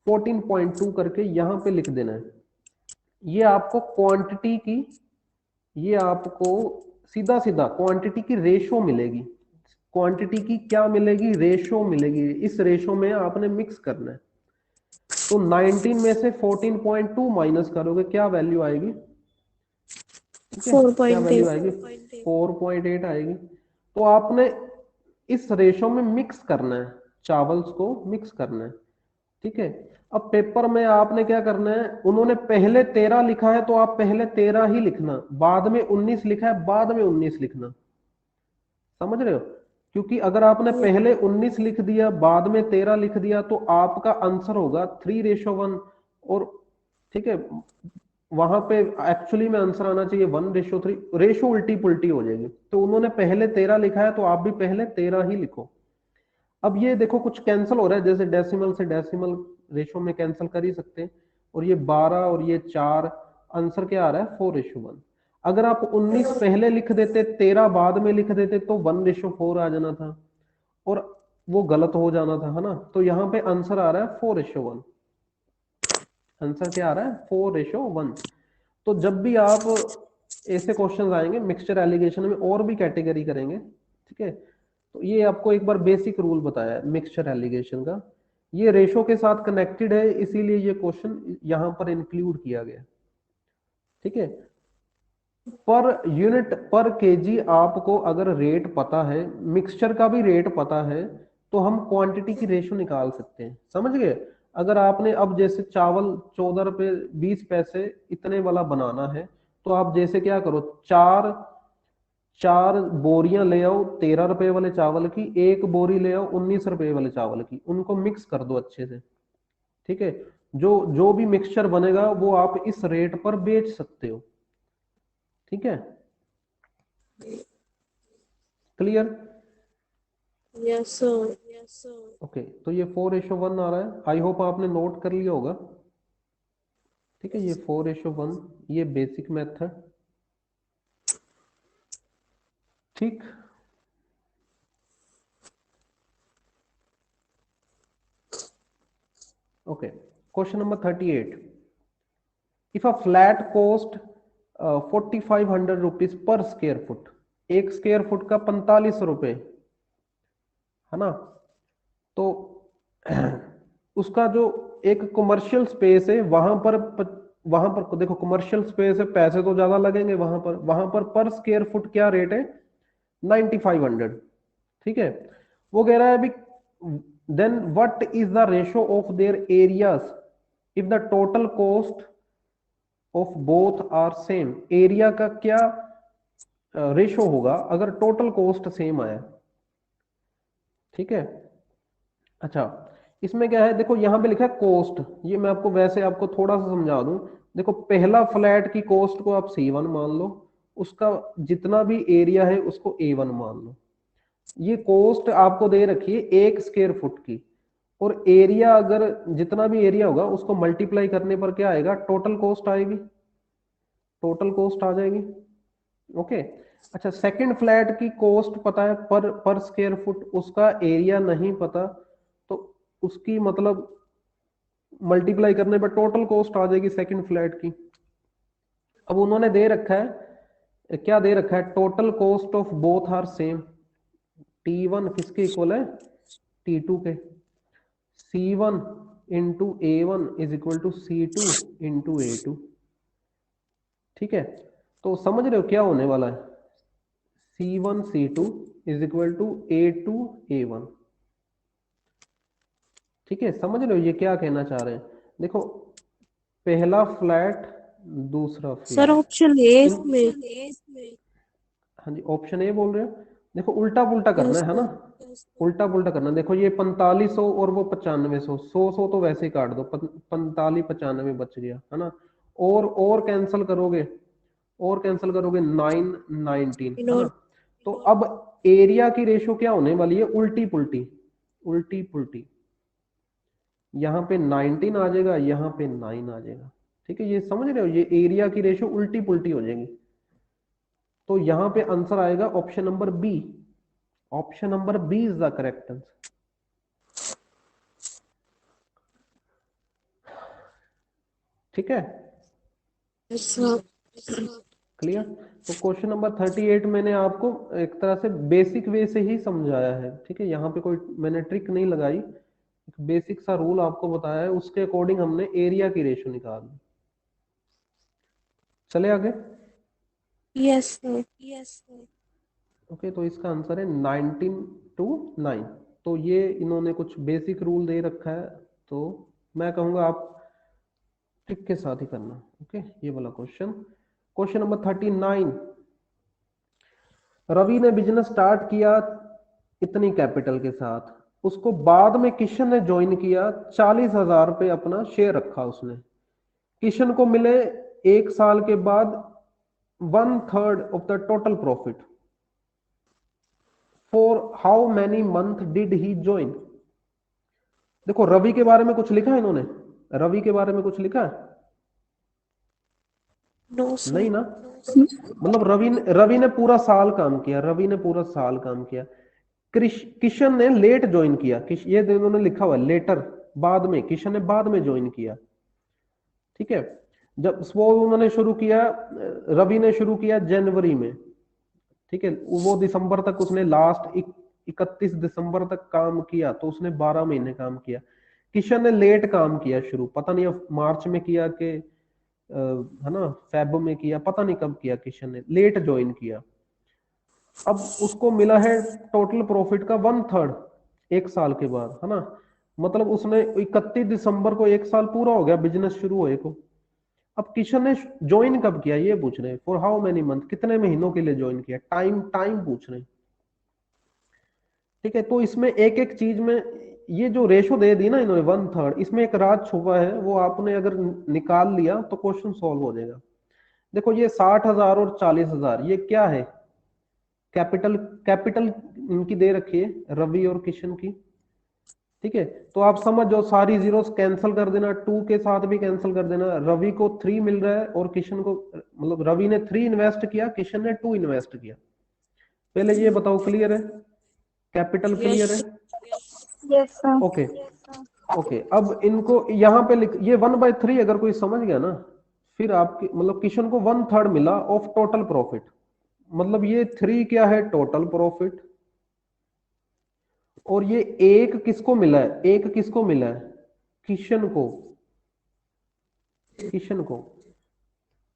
14.2 करके यहां पे लिख देना है। ये आपको क्वांटिटी की, ये आपको सीधा सीधा क्वांटिटी की रेशो मिलेगी, क्वांटिटी की क्या मिलेगी, रेशो मिलेगी। इस रेशो में आपने मिक्स करना है। तो 19 में से 14.2 माइनस करोगे, क्या वैल्यू आएगी? ठीक है, क्या वैल्यू 4.8. आएगी? 4.8 आएगी। तो आपने इस रेशो में मिक्स करना है, चावल्स को मिक्स करना है। ठीक है, अब पेपर में आपने क्या करना है, उन्होंने पहले 13 लिखा है तो आप पहले 13 ही लिखना, बाद में 19 लिखा है बाद में 19 लिखना। समझ रहे हो? क्योंकि अगर आपने पहले 19 लिख दिया बाद में 13 लिख दिया तो आपका आंसर होगा 3:1। और ठीक है, वहां पे एक्चुअली में आंसर आना चाहिए 1:3। रेशो उल्टी पुल्टी हो जाएगी। तो उन्होंने पहले 13 लिखा है तो आप भी पहले 13 ही लिखो। अब ये देखो कुछ कैंसिल हो रहा है, जैसे डेसिमल से डेसिमल रेशो में कैंसिल कर ही सकते हैं। और ये 12 और ये 4, आंसर क्या आ रहा है? 4:1। अगर आप 19 पहले लिख देते 13 बाद में लिख देते तो 1:4 आ जाना था और वो गलत हो जाना था, है ना। तो यहाँ पे आंसर आ रहा है 4:1। आंसर क्या आ रहा है? 4:1। तो जब भी आप ऐसे क्वेश्चंस आएंगे मिक्सचर एलिगेशन में, और भी कैटेगरी करेंगे, ठीक है, तो ये आपको एक बार बेसिक रूल बताया है मिक्सचर एलिगेशन का। ये रेशो के साथ कनेक्टेड है, इसीलिए ये क्वेश्चन यहां पर इंक्लूड किया गया। ठीक है, पर यूनिट पर केजी आपको अगर रेट पता है, मिक्सचर का भी रेट पता है, तो हम क्वांटिटी की रेशो निकाल सकते हैं। समझ गए? अगर आपने अब जैसे चावल 14 रुपए 20 पैसे इतने वाला बनाना है, तो आप जैसे क्या करो, चार चार बोरियां ले आओ 13 रुपए वाले चावल की, एक बोरी ले आओ 19 रुपए वाले चावल की, उनको मिक्स कर दो अच्छे से। ठीक है, जो जो भी मिक्सचर बनेगा वो आप इस रेट पर बेच सकते हो। ठीक है, क्लियर? Yes, sir. ओके, तो ये 4:1 आ रहा है। आई होप आपने नोट कर लिया होगा। ठीक है, ये 4:1, ये बेसिक मैथ है। ठीक, okay. Question number 38। If a flat cost 4,500 rupees per square foot, एक स्क्वेयर फुट का 45 रुपए, है ना। तो उसका जो एक कमर्शियल स्पेस है वहां पर देखो कमर्शियल स्पेस है, पैसे तो ज्यादा लगेंगे वहां पर स्क्वेयर फुट क्या रेट है? 9,500। ठीक है, वो कह रहा है अभी, then what is the ratio of their areas if the total cost of both are same. Area का क्या रेशो होगा अगर टोटल कॉस्ट सेम आया? ठीक है, अच्छा, इसमें क्या है, देखो यहाँ पे लिखा है कॉस्ट, ये मैं आपको वैसे आपको थोड़ा सा समझा दूं। देखो पहला फ्लैट की कॉस्ट को आप C1 मान लो, उसका जितना भी एरिया है उसको A1 मान लो। ये कॉस्ट आपको दे रखी है एक स्क्वायर फुट की, और एरिया अगर जितना भी एरिया होगा उसको मल्टीप्लाई करने पर क्या आएगा? टोटल कॉस्ट आएगी, टोटल कॉस्ट आ जाएगी। ओके, अच्छा, सेकंड फ्लैट की कॉस्ट पता है पर स्क्वायर फुट, उसका एरिया नहीं पता, तो उसकी मतलब मल्टीप्लाई करने पर टोटल कॉस्ट आ जाएगी सेकंड फ्लैट की। अब उन्होंने दे रखा है, क्या दे रखा है? Total cost of both are same. T1 किसके इक्वल है? T2 के। C1 into A1 is equal to C2 into A2। ठीक है, तो समझ रहे हो क्या होने वाला है? C1 C2 is equal to A2 A1। ठीक है, समझ रहे हो ये क्या कहना चाह रहे हैं? देखो, पहला फ्लैट दूसरा Sir, फ्लैट, option A इन में. हाँ जी, ऑप्शन ए बोल रहे हो। देखो उल्टा पुल्टा करना Yes, है ना, sir. उल्टा पुल्टा करना। देखो ये 4500 और वो 9500, 100 तो वैसे ही काट दो, 45 95 बच गया, है ना। और कैंसिल करोगे, और कैंसिल करोगे 9 19, In है order. ना। तो अब एरिया की रेशो क्या होने वाली है? उल्टी पुल्टी, उल्टी पुल्टी। यहाँ पे 19 आ जाएगा, यहाँ पे 9 आ जाएगा। ठीक है, ये समझ रहे हो, ये एरिया की रेशो उल्टी पुल्टी हो जाएगी। तो यहाँ पे आंसर आएगा option number B. Option number B is the correct answer. ठीक है, Yes, sir. क्लियर। तो क्वेश्चन नंबर 38 मैंने आपको एक तरह से बेसिक वे से ही समझाया है, ठीक है। यहाँ पे कोई मैंने ट्रिक नहीं लगाई, एक बेसिक सा रूल आपको बताया है, उसके अकॉर्डिंग हमने एरिया की रेशो निकाली। चले आगे। Yes, sir. ओके, तो इसका आंसर है 19 to 9। तो ये इन्होंने कुछ बेसिक रूल दे रखा है, तो मैं कहूंगा आप ट्रिक के साथ ही करना। ओके, ये वाला क्वेश्चन। क्वेश्चन नंबर 39, रवि ने बिजनेस स्टार्ट किया इतनी कैपिटल के साथ, उसको बाद में किशन ने ज्वाइन किया, 40,000 रुपये अपना शेयर रखा उसने। किशन को मिले 1 साल के बाद 1/3 of the total profit. For how many month did he join. देखो रवि के बारे में कुछ लिखा है इन्होंने, रवि के बारे में कुछ लिखा है? No, sir. नहीं ना, मतलब रवि ने पूरा साल काम किया, रवि ने पूरा साल काम किया। किशन ने लेट ज्वाइन किया, ये इन्होंने लिखा हुआ लेटर, बाद में, किशन ने बाद में ज्वाइन किया, ठीक है। जब वो उन्होंने शुरू किया, रवि ने शुरू किया जनवरी में, ठीक है। वो दिसंबर तक उसने लास्ट 31 दिसंबर तक काम किया, तो उसने 12 महीने काम किया। किशन ने लेट काम किया शुरू, पता नहीं अब मार्च में किया कि है ना फेब में किया, पता नहीं कब किया, किशन ने लेट ज्वाइन किया। अब उसको मिला है टोटल प्रॉफिट का 1/3 1 साल के बाद, है ना। मतलब उसने 31 दिसंबर को 1 साल पूरा हो गया बिजनेस शुरू हुए को। अब किशन ने ज्वाइन कब किया ये पूछ रहे हैं, फॉर हाउ मेनी मंथ, कितने महीनों के लिए ज्वाइन किया, टाइम पूछ रहे हैं, ठीक है। तो इसमें एक एक चीज में ये जो रेशो दे दी ना इन्होंने 1/3, इसमें एक राज छुपा है, वो आपने अगर निकाल लिया तो क्वेश्चन सॉल्व हो जाएगा। देखो ये 60,000 और 40,000 ये क्या है, कैपिटल इनकी दे रखी है रवि और किशन की, ठीक है। तो आप समझ जाओ, सारी जीरोस कैंसिल कर देना, 2 के साथ भी कैंसिल कर देना। रवि को 3 मिल रहा है और किशन को, मतलब रवि ने 3 इन्वेस्ट किया, किशन ने 2 इन्वेस्ट किया। पहले ये बताओ क्लियर है, कैपिटल क्लियर है? Yes, sir. ओके ओके, अब इनको यहाँ पे लिख, ये 1/3 अगर कोई समझ गया ना, फिर आपकी मतलब किशन को 1/3 मिला ऑफ टोटल प्रॉफिट, मतलब ये 3 क्या है टोटल प्रॉफिट, और ये एक किसको मिला है, एक किसको मिला है, किशन को, किशन को,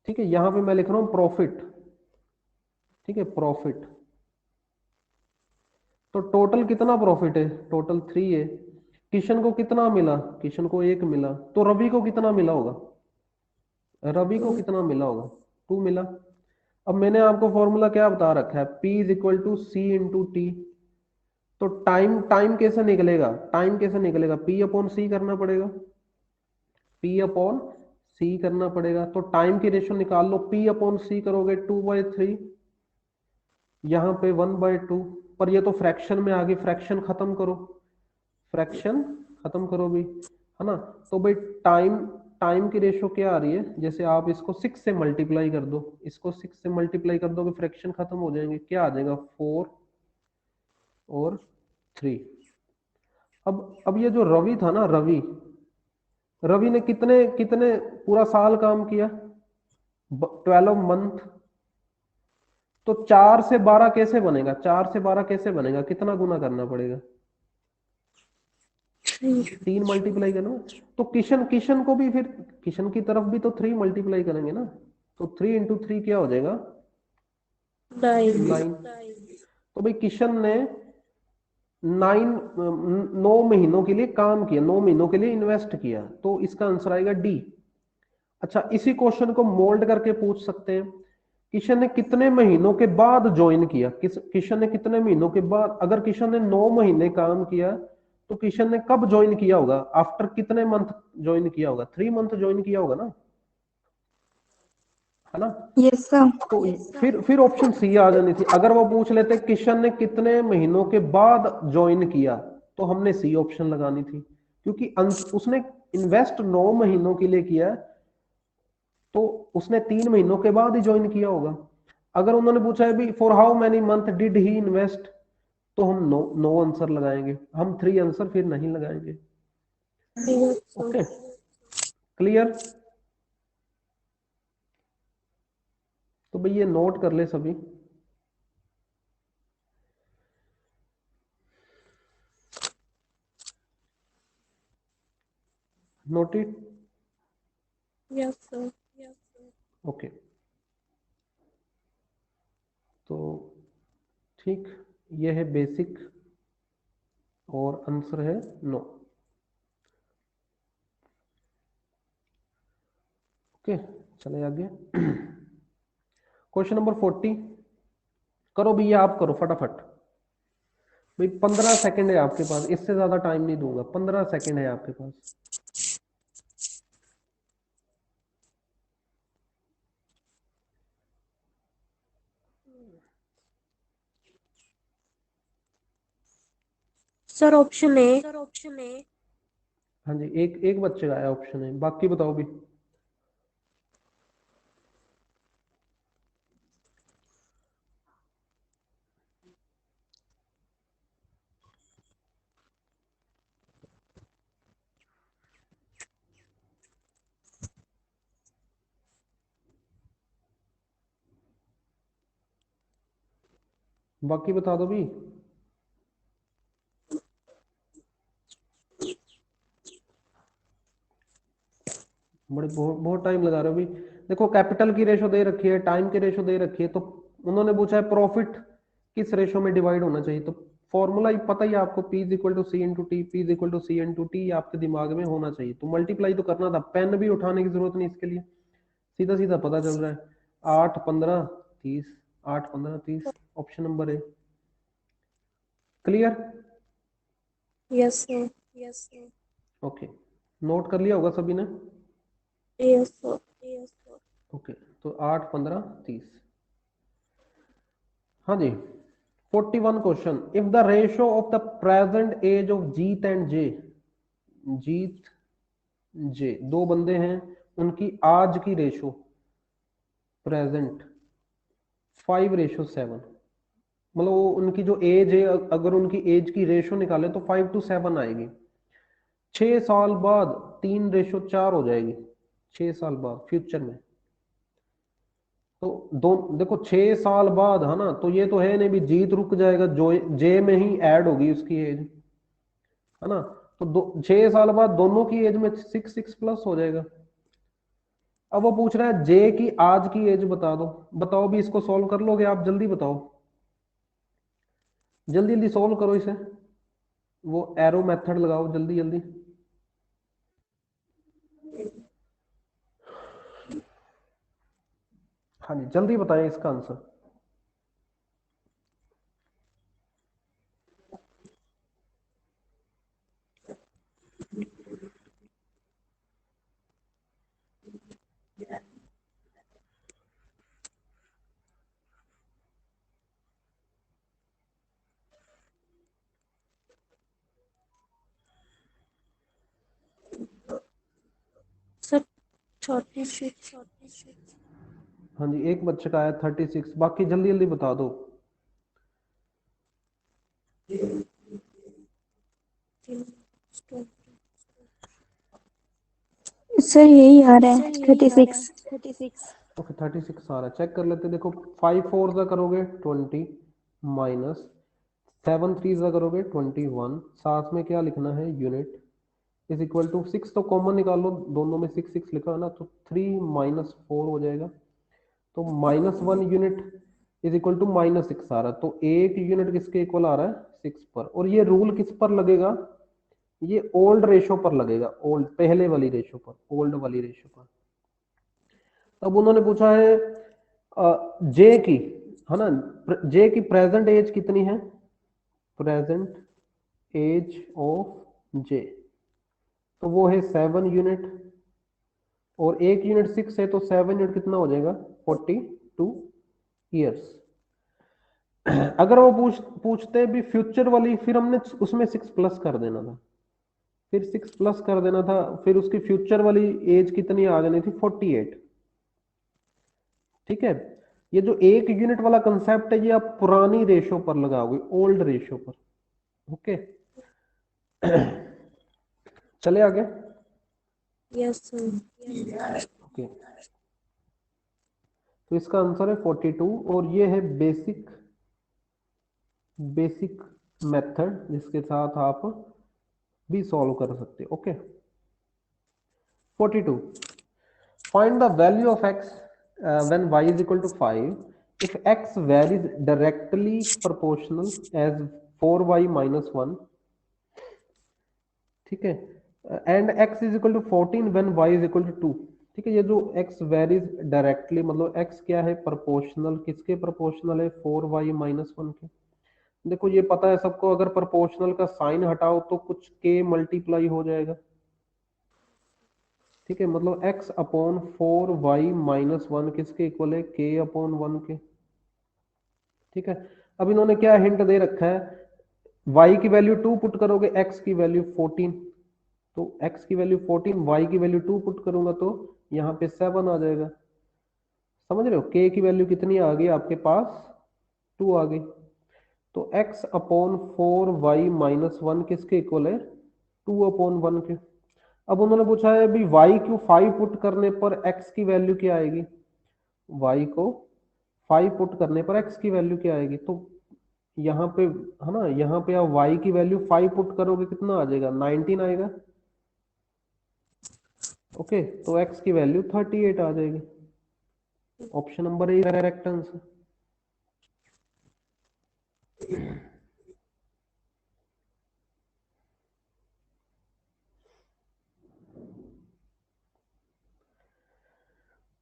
ठीक है। यहां पे मैं लिख रहा हूं प्रॉफिट, ठीक है, प्रॉफिट। तो टोटल कितना प्रॉफिट है, टोटल 3 है। किशन को कितना मिला, किशन को 1 मिला, तो रवि को कितना मिला होगा, रवि को कितना मिला होगा, 2 मिला। अब मैंने आपको फॉर्मूला क्या बता रखा है, P is equal to C into T. तो टाइम कैसे निकलेगा, टाइम कैसे निकलेगा, P अपॉन सी करना पड़ेगा, P अपॉन सी करना पड़ेगा। तो टाइम की रेशो निकाल लो, P अपॉन सी करोगे 2/3, यहाँ पे 1/2, पर ये तो फ्रैक्शन में आगे, फ्रैक्शन खत्म करो, फ्रैक्शन खत्म करो भी, है ना। तो भाई टाइम की रेशो क्या आ रही है, जैसे आप इसको 6 से मल्टीप्लाई कर दो, इसको 6 से मल्टीप्लाई कर दो, फ्रैक्शन खत्म हो जाएंगे, क्या आ जाएगा 4 और 3। अब ये जो रवि था ना, रवि ने कितने कितने पूरा साल काम किया, 12 मंथ। तो 4 से 12 कैसे बनेगा, 4 से 12 कैसे बनेगा, कितना गुना करना पड़ेगा, 3 मल्टीप्लाई करना। तो किशन को भी फिर, किशन की तरफ भी तो 3 मल्टीप्लाई करेंगे ना, तो 3 इंटू 3 क्या हो जाएगा 9। तो भाई किशन ने 9 महीनों के लिए काम किया, 9 महीनों के लिए इन्वेस्ट किया, तो इसका आंसर आएगा डी। अच्छा, इसी क्वेश्चन को मोल्ड करके पूछ सकते हैं, किशन ने कितने महीनों के बाद ज्वाइन किया, किशन ने कितने महीनों के बाद, अगर किशन ने 9 महीने काम किया तो किशन ने कब ज्वाइन किया होगा, आफ्टर कितने मंथ ज्वाइन किया होगा, 3 मंथ ज्वाइन किया होगा ना, है ना। Yes, sir. तो फिर ऑप्शन सी आ जानी थी, अगर वो पूछ लेते किशन ने कितने महीनों के बाद ज्वाइन किया, तो हमने सी ऑप्शन लगानी थी, क्योंकि उसने इन्वेस्ट 9 महीनों के लिए किया, तो उसने 3 महीनों के बाद ही ज्वाइन किया होगा। अगर उन्होंने पूछा है भी for how many month did he invest, तो हम नो आंसर लगाएंगे, हम 3 आंसर फिर नहीं लगाएंगे। Okay, clear. तो भाई ये नोट कर ले सभी। नोटेड? Yes, sir. ओके, तो ठीक, ये है बेसिक और आंसर है नो। ओके, चले आगे। क्वेश्चन नंबर 40 करो भैया, आप करो फटाफट भाई। 15 सेकंड है आपके पास, इससे ज्यादा टाइम नहीं दूंगा, 15 सेकंड है आपके पास। Sir, option A. हाँ जी, एक एक बच्चे का आया ऑप्शन है, बाकी बताओ भी। बाकी बता दो भी। बड़े बहुत बहुत टाइम लगा रहे हो भी। देखो कैपिटल की रेशो दे रखी है, टाइम की रेशो दे रखी है, तो उन्होंने पूछा है प्रॉफिट किस रेशो में डिवाइड होना चाहिए। तो फॉर्मूला ही पता ही है आपको, P is equal to C into T, P is equal to C into T, आपके दिमाग में होना चाहिए। तो मल्टीप्लाई तो करना था, पेन भी उठाने की जरूरत नहीं इसके लिए, सीधा सीधा पता चल रहा है। 8 15 30, 8 15 30, ऑप्शन नंबर है। Clear? Yes, sir. Okay, note कर लिया होगा सभी ने। Yes, sir. ओके, तो 8 15 30। हाँ जी, 41 question. If the ratio of the present age of Jeet and J, Jeet J दो बंदे हैं, उनकी आज की रेशो प्रेजेंट 5:7, मतलब वो उनकी जो एज है, अगर उनकी एज की रेशो निकाले तो 5:7 आएगी। 6 साल बाद 3:4 हो जाएगी, 6 साल बाद फ्यूचर में। तो दो देखो 6 साल बाद है ना, तो ये तो है नहीं भी जीत रुक जाएगा, जो जे में ही ऐड होगी उसकी एज, है ना। तो 6 साल बाद दोनों की एज में 6 प्लस हो जाएगा। अब वो पूछ रहा है जे की आज की एज बता दो। बताओ भी, इसको सॉल्व कर लोगे आप? जल्दी बताओ, जल्दी जल्दी सॉल्व करो इसे, वो एरो मेथड लगाओ जल्दी जल्दी। हाँ जी, जल्दी बताएं इसका आंसर। Sir, 36. हाँ जी, एक बच्चे का आया 36, बाकी जल्दी जल्दी बता दो। सर यही आ रहा है 36। ओके, 36 आ रहा है, चेक कर लेते हैं। देखो 5 4 जा करोगे 20, माइनस 7 3 जा करोगे 21, साथ में क्या लिखना है यूनिट, इज इक्वल टू 6 तो कॉमन निकाल लो, दोनों में 6 6 लिखा है ना, तो 3 -4 हो जाएगा। तो -1 यूनिट इज इक्वल टू -6 आ रहा है। तो एक यूनिट किसके इक्वल आ रहा है? 6 पर। और ये रूल किस पर लगेगा? ये ओल्ड रेशो पर लगेगा, ओल्ड पहले वाली रेशो पर, ओल्ड वाली रेशो पर। तब उन्होंने पूछा है जे की, है ना, जे की प्रेजेंट एज कितनी है? प्रेजेंट एज ऑफ जे, तो वो है 7 यूनिट, और एक यूनिट 6 है, तो 7 यूनिट कितना हो जाएगा? 42 ईयर्स। अगर वो पूछते भी फ्यूचर वाली, फिर हमने उसमें 6 प्लस कर देना था, फिर 6 प्लस कर देना था, फिर उसकी फ्यूचर वाली एज कितनी आ जानी थी? 48। ठीक है, ये जो एक यूनिट वाला कंसेप्ट है, ये आप पुरानी रेशो पर लगाओगे, ओल्ड रेशो पर। ओके, चले आगे। Yes, sir. ओके, तो इसका आंसर है 42 और ये है बेसिक मेथड जिसके साथ आप भी सॉल्व कर सकते हो। Okay 42 find the value of x when y is equal to 5 if x varies directly proportional as 4y minus 1, ठीक है, and x is equal to 14 when y is equal to 2। ठीक है, ये जो x varies directly मतलब x क्या है, proportional किसके proportional है, 4y minus 1 के। देखो ये पता है सबको, अगर proportional का साइन हटाओ तो कुछ k मल्टीप्लाई हो जाएगा। ठीक है, मतलब x अपॉन 4y माइनस 1 किसके इक्वल है, k अपॉन 1 के। ठीक है, अब इन्होंने क्या हिंट दे रखा है, y की वैल्यू 2 पुट करोगे, x की वैल्यू 14, तो x की वैल्यू 14, y की वैल्यू 2 पुट करूंगा तो यहाँ पे 7 आ जाएगा। समझ रहे हो, k की वैल्यू कितनी आ गई आपके पास, 2 आ गई। तो x अपॉन 4y माइनस 1 किसके इक्वल है, 2 अपॉन 1 के। अब उन्होंने पूछा है अभी y क्यू 5 पुट करने पर x की वैल्यू क्या आएगी, y को 5 पुट करने पर x की वैल्यू क्या आएगी, तो यहाँ पे है ना, यहाँ पे आप y की वैल्यू 5 पुट करोगे कितना आ जाएगा, 19 आएगा। ओके, तो x की वैल्यू 38 आ जाएगी। Option number A correct answer.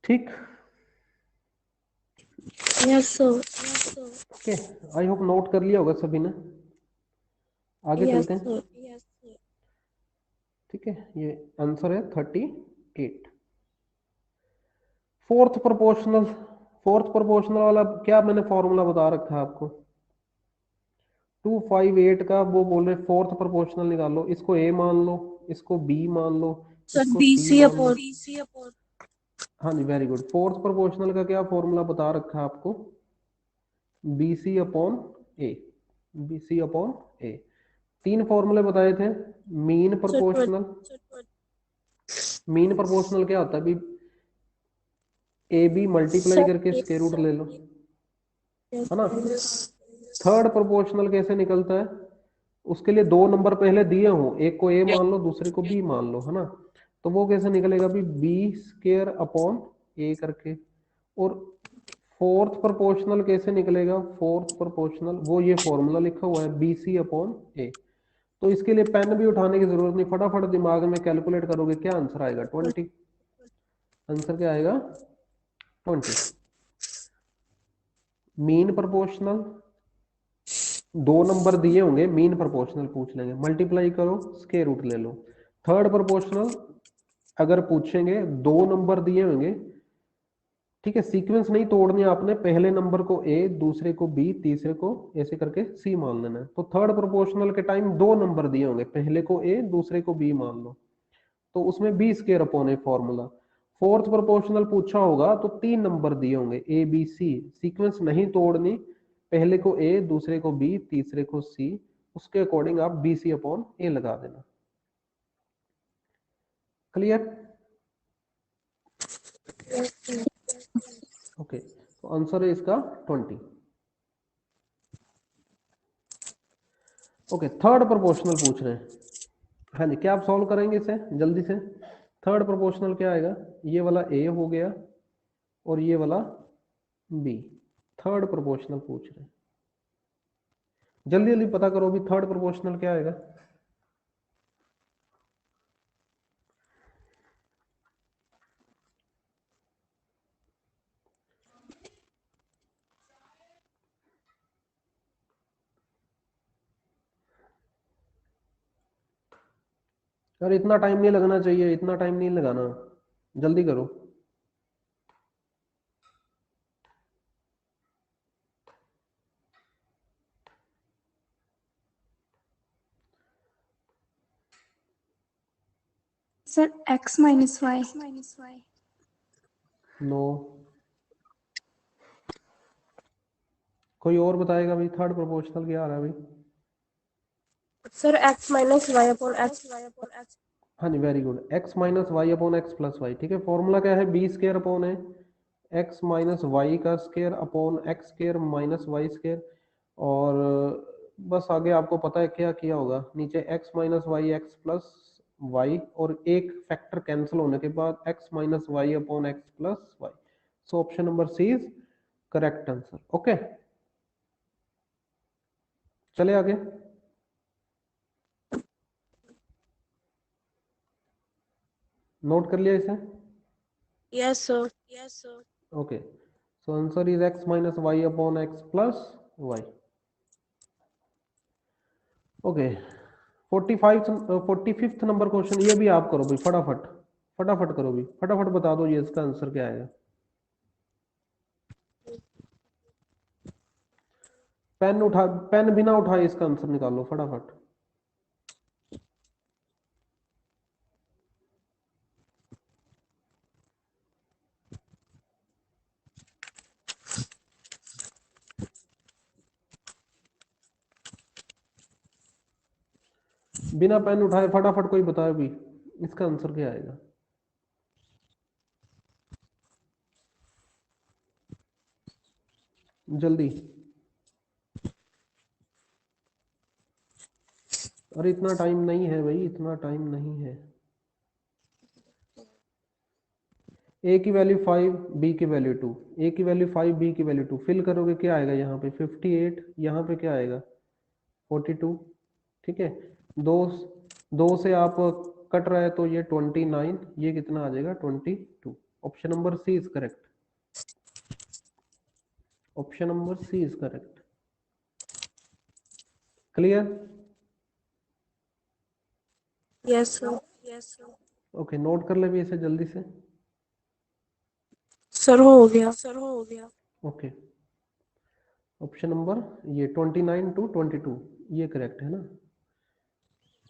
ठीक, yes sir. Okay, I hope note कर लिया होगा सभी ने। आगे यस चलते हैं। सर। ठीक है, ये आंसर है 38। फोर्थ प्रोपोर्शनल वाला क्या मैंने फॉर्मूला बता रखा है आपको, 258 का, वो बोल रहे फोर्थ प्रोपोर्शनल निकालो, इसको ए मान लो, इसको बी मान लो, सर इसको सी BC मान लो। अपॉन हाँ जी, वेरी गुड। फोर्थ प्रोपोर्शनल का क्या फॉर्मूला बता रखा है आपको, BC अपॉन ए, BC अपॉन ए। 3 फॉर्मूले बताए थे। मीन प्रोपोर्शनल, मीन प्रोपोर्शनल क्या होता है अभी, ए बी मल्टीप्लाई करके स्क्वायर रूट ले लो, है ना। थर्ड प्रोपोर्शनल कैसे निकलता है, उसके लिए 2 नंबर पहले दिए हो, एक को ए मान लो दूसरे को बी मान लो, है ना। तो वो कैसे निकलेगा अभी, बी स्क्वायर अपॉन ए करके। और फोर्थ प्रोपोर्शनल कैसे निकलेगा, फोर्थ प्रोपोर्शनल वो ये फॉर्मूला लिखा हुआ है, BC अपॉन ए। तो इसके लिए पेन भी उठाने की जरूरत नहीं, फटाफट दिमाग में कैलकुलेट करोगे, क्या आंसर आएगा, 20। आंसर क्या आएगा, 20। मीन प्रोपोर्शनल 2 नंबर दिए होंगे, मीन प्रोपोर्शनल पूछ लेंगे, मल्टीप्लाई करो स्क्वायर रूट ले लो। थर्ड प्रोपोर्शनल अगर पूछेंगे 2 नंबर दिए होंगे, ठीक है, सीक्वेंस नहीं तोड़नी आपने, पहले नंबर को ए, दूसरे को बी, तीसरे को ऐसे करके सी मान लेना है। तो थर्ड प्रोपोर्शनल के टाइम 2 नंबर दिए होंगे, पहले को ए दूसरे को बी मान लो, तो उसमें B square upon a formula. Fourth proportional पूछा होगा तो 3 नंबर दिए होंगे, ए बी सी, सीक्वेंस नहीं तोड़नी, पहले को ए दूसरे को बी तीसरे को सी, उसके अकॉर्डिंग आप BC अपॉन ए लगा देना। क्लियर, ओके, तो आंसर है इसका 20। ओके, थर्ड प्रोपोर्शनल पूछ रहे हैं। हाँ जी, क्या आप सॉल्व करेंगे इसे जल्दी से। थर्ड प्रोपोर्शनल क्या आएगा, ये वाला ए हो गया और ये वाला बी। थर्ड प्रोपोर्शनल पूछ रहे हैं, जल्दी जल्दी पता करो भी थर्ड प्रोपोर्शनल क्या आएगा। यार इतना टाइम नहीं लगना चाहिए, इतना टाइम नहीं लगाना, जल्दी करो। Sir x minus Y. No, कोई और बताएगा भाई, थर्ड प्रोपोर्शनल क्या आ रहा है भाई। Sir x minus Y upon x। हाँ जी, very good, x minus Y upon X plus Y. ठीक है, फॉर्मूला क्या है, बी स्क्वायर अपॉन है, एक्स माइनस वाई का square upon X square minus Y square. और बस आगे आपको पता है क्या किया होगा, नीचे X minus Y X plus Y, और एक फैक्टर कैंसिल होने के बाद X minus Y upon X plus Y. So option number C is correct answer. Okay, चले आगे। नोट कर लिया इसे? Yes, sir. Okay, so answer is X minus Y upon X plus Y. Okay, 45th number question, ये भी आप करो भाई फटाफट, फटाफट करो भी, फटाफट बता दो ये इसका आंसर क्या आएगा। पेन उठा, पेन बिना उठाए इसका आंसर निकालो फटाफट। बिना पेन उठाए फटाफट कोई बताए भी इसका आंसर क्या आएगा। जल्दी, अरे इतना टाइम नहीं है भाई, इतना टाइम नहीं है। ए की वैल्यू 5, बी की वैल्यू 2, ए की वैल्यू 5, बी की वैल्यू 2, फिल करोगे क्या आएगा यहाँ पे 58, यहाँ पे क्या आएगा 42। ठीक है, दो दो से आप कट रहा है तो ये 29, ये कितना आ जाएगा 22। Option number C is correct. Option number C is correct. Clear? Yes, sir. Okay, note कर ले भी इसे जल्दी से। सर हो गया। ओके, ऑप्शन नंबर ये 29 to 22 ये करेक्ट है ना।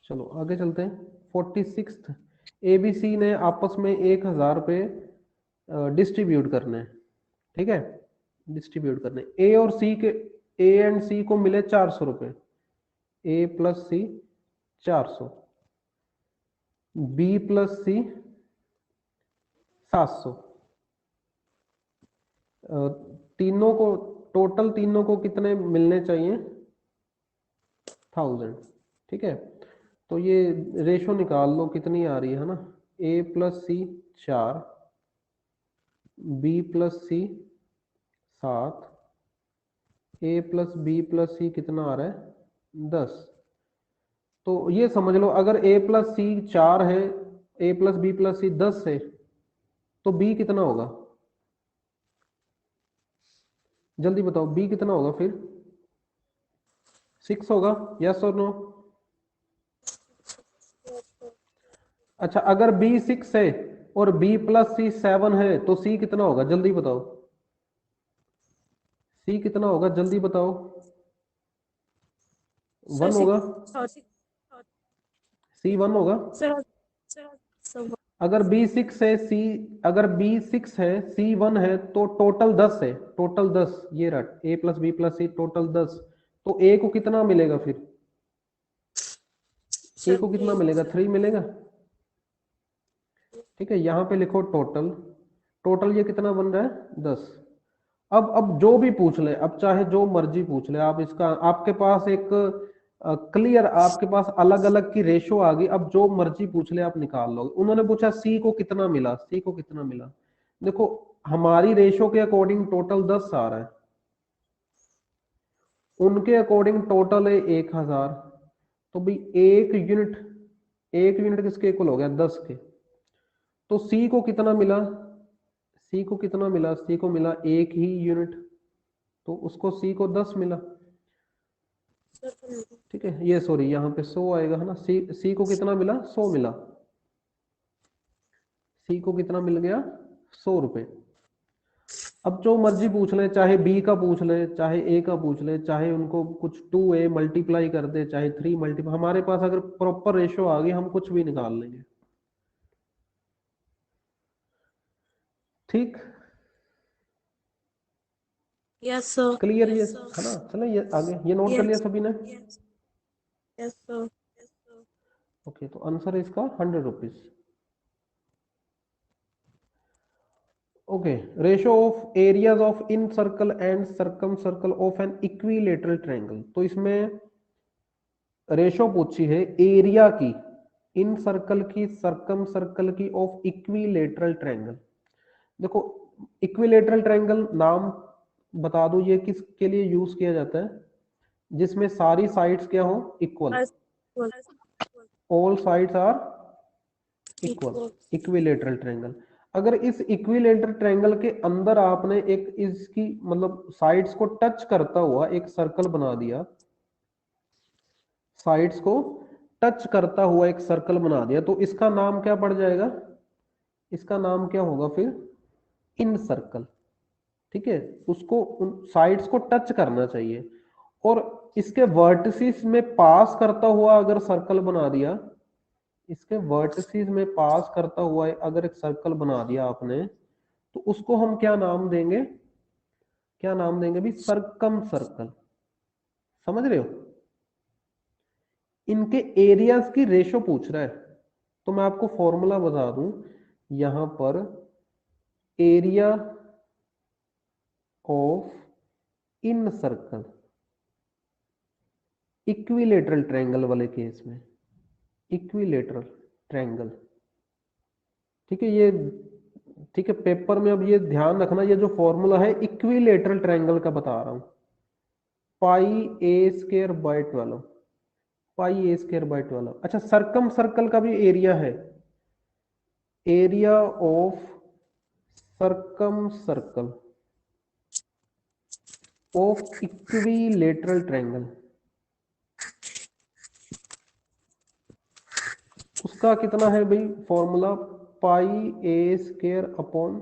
चलो आगे चलते हैं। 46th, एबीसी ने आपस में 1000 रुपये डिस्ट्रीब्यूट करने हैं। ठीक है, डिस्ट्रीब्यूट करने, ए और सी के, ए एंड सी को मिले 400 रुपये, ए प्लस सी 400, बी प्लस सी 700। तीनों को, टोटल तीनों को कितने मिलने चाहिए 1000। ठीक है, तो ये रेशो निकाल लो कितनी आ रही है ना, ए प्लस सी 4, बी प्लस सी 7, ए प्लस बी प्लस सी कितना आ रहा है 10। तो ये समझ लो अगर ए प्लस सी 4 है, ए प्लस बी प्लस सी 10 है, तो बी कितना होगा, जल्दी बताओ बी कितना होगा फिर? 6 होगा, यस और नो? अच्छा, अगर बी 6 है और बी प्लस सी 7 है तो सी कितना होगा, जल्दी बताओ सी कितना होगा, जल्दी बताओ। 1 होगा, सी 1 होगा। सर सर अगर बी 6 है, सी, अगर बी 6 है सी 1 है तो टोटल 10 है, टोटल 10, ये रट ए प्लस बी प्लस सी टोटल 10, तो ए को कितना मिलेगा फिर, ए को कितना मिलेगा 3 मिलेगा। ठीक है, यहाँ पे लिखो टोटल, टोटल ये कितना बन रहा है 10। अब जो भी पूछ ले, अब चाहे जो मर्जी पूछ ले आप, इसका आपके पास एक क्लियर, आपके पास अलग अलग की रेशो आ गई, अब जो मर्जी पूछ ले आप निकाल लो। उन्होंने पूछा सी को कितना मिला, सी को कितना मिला, देखो हमारी रेशो के अकॉर्डिंग टोटल 10 आ रहा है, उनके अकॉर्डिंग टोटल है 1000, तो भाई एक यूनिट, एक यूनिट किसके इक्वल हो गया 10 के। तो सी को कितना मिला, सी को कितना मिला, सी को मिला एक ही यूनिट, तो उसको सी को 10 मिला। ठीक है, ये सॉरी यहाँ पे 100 आएगा है ना, सी को कितना मिला 100 मिला, सी को कितना मिल गया 100 रुपए। अब जो मर्जी पूछ ले, चाहे बी का पूछ ले, चाहे ए का पूछ ले, चाहे उनको कुछ 2a मल्टीप्लाई कर दे, चाहे 3 मल्टीप्लाई, हमारे पास अगर प्रॉपर रेशो आ गई हम कुछ भी निकाल लेंगे। ठीक, यस सर क्लियर ये है ना। चले ये आगे, ये नोट कर लिया सभी ने? यस सर ओके, तो आंसर है इसका 100 rupees. Okay, ratio of areas of in circle and circum circle of an equilateral triangle. तो इसमें रेशो पूछी है एरिया की, इन सर्कल की, सर्कम सर्कल की, ऑफ इक्विलेटरल ट्रायंगल। देखो इक्विलेटरल ट्रायंगल नाम बता दो, ये किसके लिए यूज किया जाता है? जिसमें सारी साइड्स क्या हो? Equal, all sides are equal, equilateral triangle. अगर इस इक्विलेटरल ट्रायंगल के अंदर आपने एक इसकी मतलब साइड्स को टच करता हुआ एक सर्कल बना दिया, साइड्स को टच करता हुआ एक सर्कल बना दिया, तो इसका नाम क्या पड़ जाएगा? इसका नाम क्या होगा फिर? इन सर्कल। ठीक है, उसको उन साइड्स को टच करना चाहिए। और इसके वर्टिसेस में पास करता हुआ अगर सर्कल बना दिया, इसके वर्टिसेस में पास करता हुआ अगर एक सर्कल बना दिया आपने, तो उसको हम क्या नाम देंगे? क्या नाम देंगे भी? Circum circle. समझ रहे हो? इनके एरियाज की रेशो पूछ रहा है, तो मैं आपको फॉर्मूला बता दूं यहां पर। Area of in circle equilateral triangle वाले केस में, इक्विलेटरल ट्रायंगल, ठीक है, ये ठीक है, पेपर में अब ये ध्यान रखना, ये जो फॉर्मूला है इक्विलेटरल ट्रायंगल का बता रहा हूं, pi A square by 12, pi A square by 12। अच्छा, सर्कम सर्कल का भी एरिया है, area of circumcircle of equilateral triangle, उसका कितना है भाई? Formula pi A square upon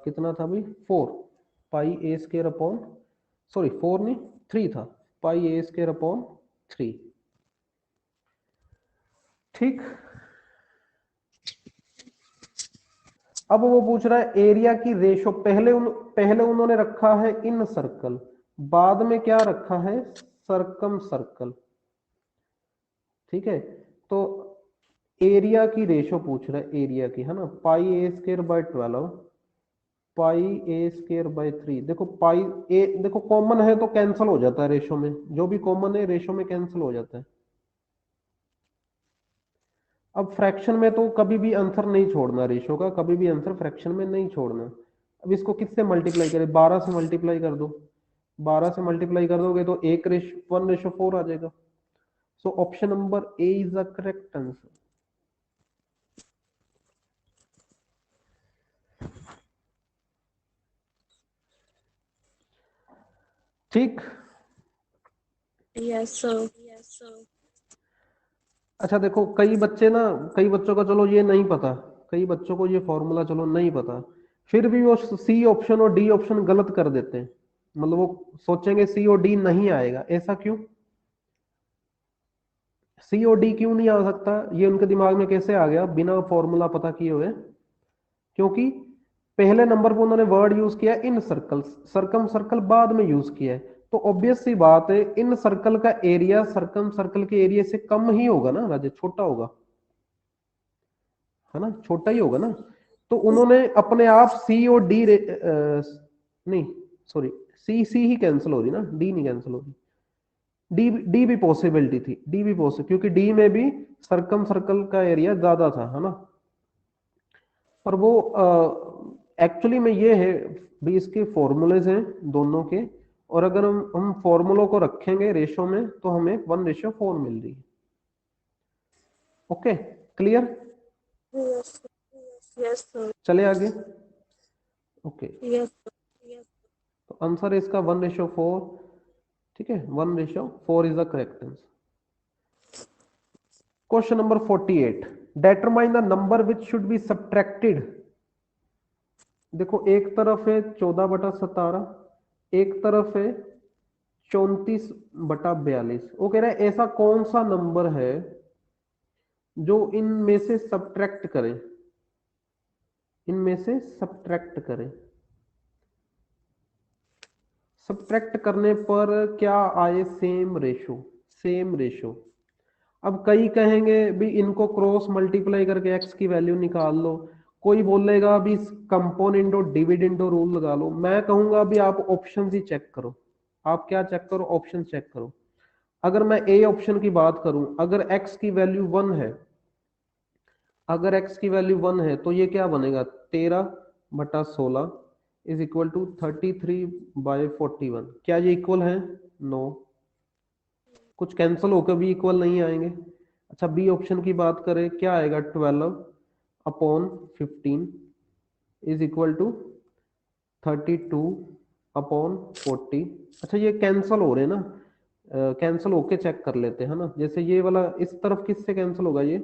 कितना था भाई? 4, pi A square upon, sorry 4 नहीं 3 था, पाई ए स्क्वायर अपॉन 3। ठीक, अब वो पूछ रहा है एरिया की रेशो। पहले उन्होंने रखा है इन सर्कल, बाद में क्या रखा है? Circum circle. ठीक है, तो एरिया की रेशो पूछ रहा है, एरिया की, है ना, pi A square by 12, pi A square by 3। देखो पाई ए, देखो कॉमन है तो कैंसिल हो जाता है रेशो में, जो भी कॉमन है रेशो में कैंसिल हो जाता है। अब फ्रैक्शन में तो कभी भी आंसर नहीं छोड़ना रेशो का, कभी भी आंसर फ्रैक्शन में नहीं छोड़ना। अब इसको किससे मल्टीप्लाई करें? 12 से मल्टीप्लाई कर दो, 12 से मल्टीप्लाई कर दोगे तो 1:4 आ जाएगा। सो option number A is the correct answer. ठीक, Yes, sir. अच्छा देखो कई बच्चों का चलो ये नहीं पता, कई बच्चों को ये फॉर्मूला चलो नहीं पता, फिर भी वो सी ऑप्शन और डी ऑप्शन गलत कर देते हैं, मतलब वो सोचेंगे सी और डी नहीं आएगा। ऐसा क्यों? सी और डी क्यों नहीं आ सकता? ये उनके दिमाग में कैसे आ गया बिना फॉर्मूला पता किए हुए? क्योंकि पहले नंबर पर उन्होंने वर्ड यूज किया इन सर्कल, सर्कम सर्कल बाद में यूज किया है, तो ऑब्वियस सी बात है इन सर्कल का एरिया सर्कम सर्कल के एरिया से कम ही होगा ना राजे, छोटा होगा, है ना, छोटा ही होगा ना। तो उन्होंने अपने आप सी और डी नहीं सॉरी, सी ही कैंसिल हो रही ना, डी नहीं कैंसिल हो रही। डी भी पॉसिबिलिटी थी, डी भी पॉसिबल, क्योंकि डी में भी सर्कम सर्कल का एरिया ज्यादा था, है ना। पर वो एक्चुअली में ये है भी, इसके फॉर्मूलेज हैं दोनों के, और अगर हम फॉर्मूलों को रखेंगे रेशो में तो हमें 1:4 मिल रही है। Okay, clear? Yes, sir. चले आगे। Okay, Yes. तो आंसर है इसका 1:4। ठीक है, 1:4 is the correct answer. Question number 48, determine the number which should be subtracted. देखो एक तरफ है 14/17, एक तरफ है 34/42। वो कह रहा है ऐसा कौन सा नंबर है जो इनमें से सब्ट्रैक्ट करे, इनमें से सब्ट्रैक्ट करे। सब्ट्रैक्ट करने पर क्या आए? Same ratio, same ratio. अब कई कहेंगे भी इनको क्रॉस मल्टीप्लाई करके एक्स की वैल्यू निकाल लो, कोई बोलेगा अभी कंपोनेंट और डिविडेंड रूल लगा लो, मैं कहूंगा अभी आप ऑप्शन ही चेक करो। आप क्या चेक करो, ऑप्शन चेक करो। अगर मैं ए ऑप्शन की बात करूं, अगर x की वैल्यू 1 है, अगर x की वैल्यू 1 है तो ये क्या बनेगा, 13/16 इज इक्वल टू 33/41। क्या ये इक्वल है? नो, कुछ कैंसिल होकर भी इक्वल नहीं आएंगे। अच्छा, बी ऑप्शन की बात करें, क्या आएगा, 12/15 इज इक्वल टू 32/40। अच्छा, ये कैंसिल हो रहे हैं ना, कैंसिल होके चेक कर लेते हैं ना। जैसे ये वाला इस तरफ किससे कैंसिल होगा, ये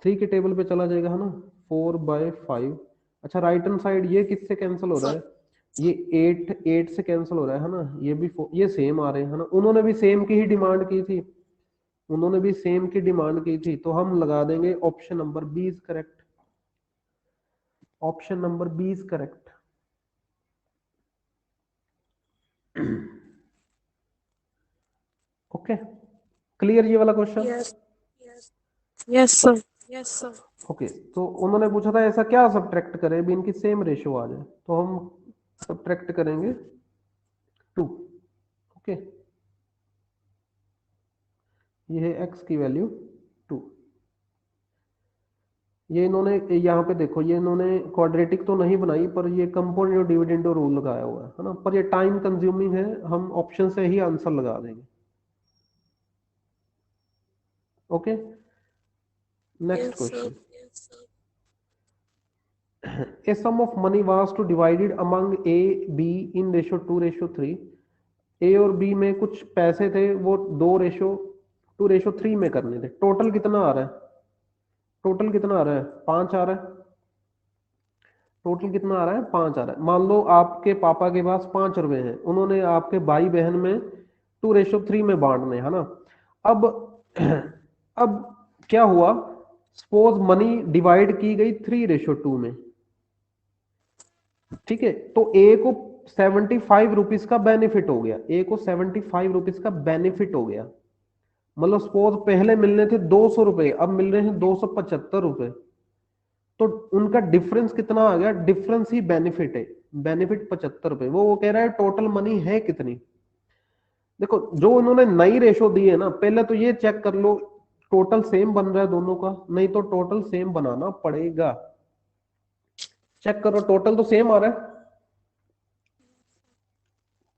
3 के टेबल पे चला जाएगा है ना, 4/5। अच्छा, राइट हैंड साइड ये किससे कैंसिल हो रहा है, ये 8 से कैंसिल हो रहा है ना, ये भी ये सेम आ रहे हैं है ना। उन्होंने भी सेम की ही डिमांड की थी, उन्होंने भी सेम की डिमांड की थी, तो हम लगा देंगे option number B is correct. Option number B is correct. Okay, clear ये वाला question? Yes. Yes, sir. Yes, sir. Okay, तो उन्होंने पूछा था ऐसा क्या सब्ट्रैक्ट करें भी इनकी सेम रेशियो आ जाए, तो हम सब्ट्रैक्ट करेंगे 2। ओके, ये है x की वैल्यू 2। ये इन्होंने यहाँ पे देखो, ये इन्होंने क्वाड्रेटिक तो नहीं बनाई, पर ये कंपाउंड और डिविडेंड रूल लगाया हुआ है ना, पर ये टाइम कंज्यूमिंग है, हम ऑप्शन से ही आंसर लगा देंगे। Okay, next Yes, sir. Question. A sum of money was to divided among A, B in ratio 2:3। A और B में कुछ पैसे थे, वो 2:3 में करने थे। टोटल कितना आ रहा है, टोटल कितना आ रहा है, 5 आ रहा है। टोटल कितना आ रहा है, 5 आ रहा है। मान लो आपके पापा के पास 5 रुपए हैं, उन्होंने आपके भाई बहन में 2:3 में बांटने है ना। अब अब क्या हुआ, सपोज मनी डिवाइड की गई 3:2 में, ठीक है, तो ए को 75 रुपीज का बेनिफिट हो गया, ए को 75 रुपीज का बेनिफिट हो गया। मतलब सपोज पहले मिलने थे 200 रुपए, अब मिल रहे हैं 275 रुपए, तो उनका डिफरेंस कितना आ गया, डिफरेंस ही बेनिफिट है, बेनिफिट 75 रुपए। वो कह रहा है टोटल मनी है कितनी। देखो, जो उन्होंने नई रेशो दी है ना, पहले तो ये चेक कर लो टोटल सेम बन रहा है दोनों का, नहीं तो टोटल सेम बनाना पड़ेगा। चेक करो, टोटल तो सेम आ रहा है,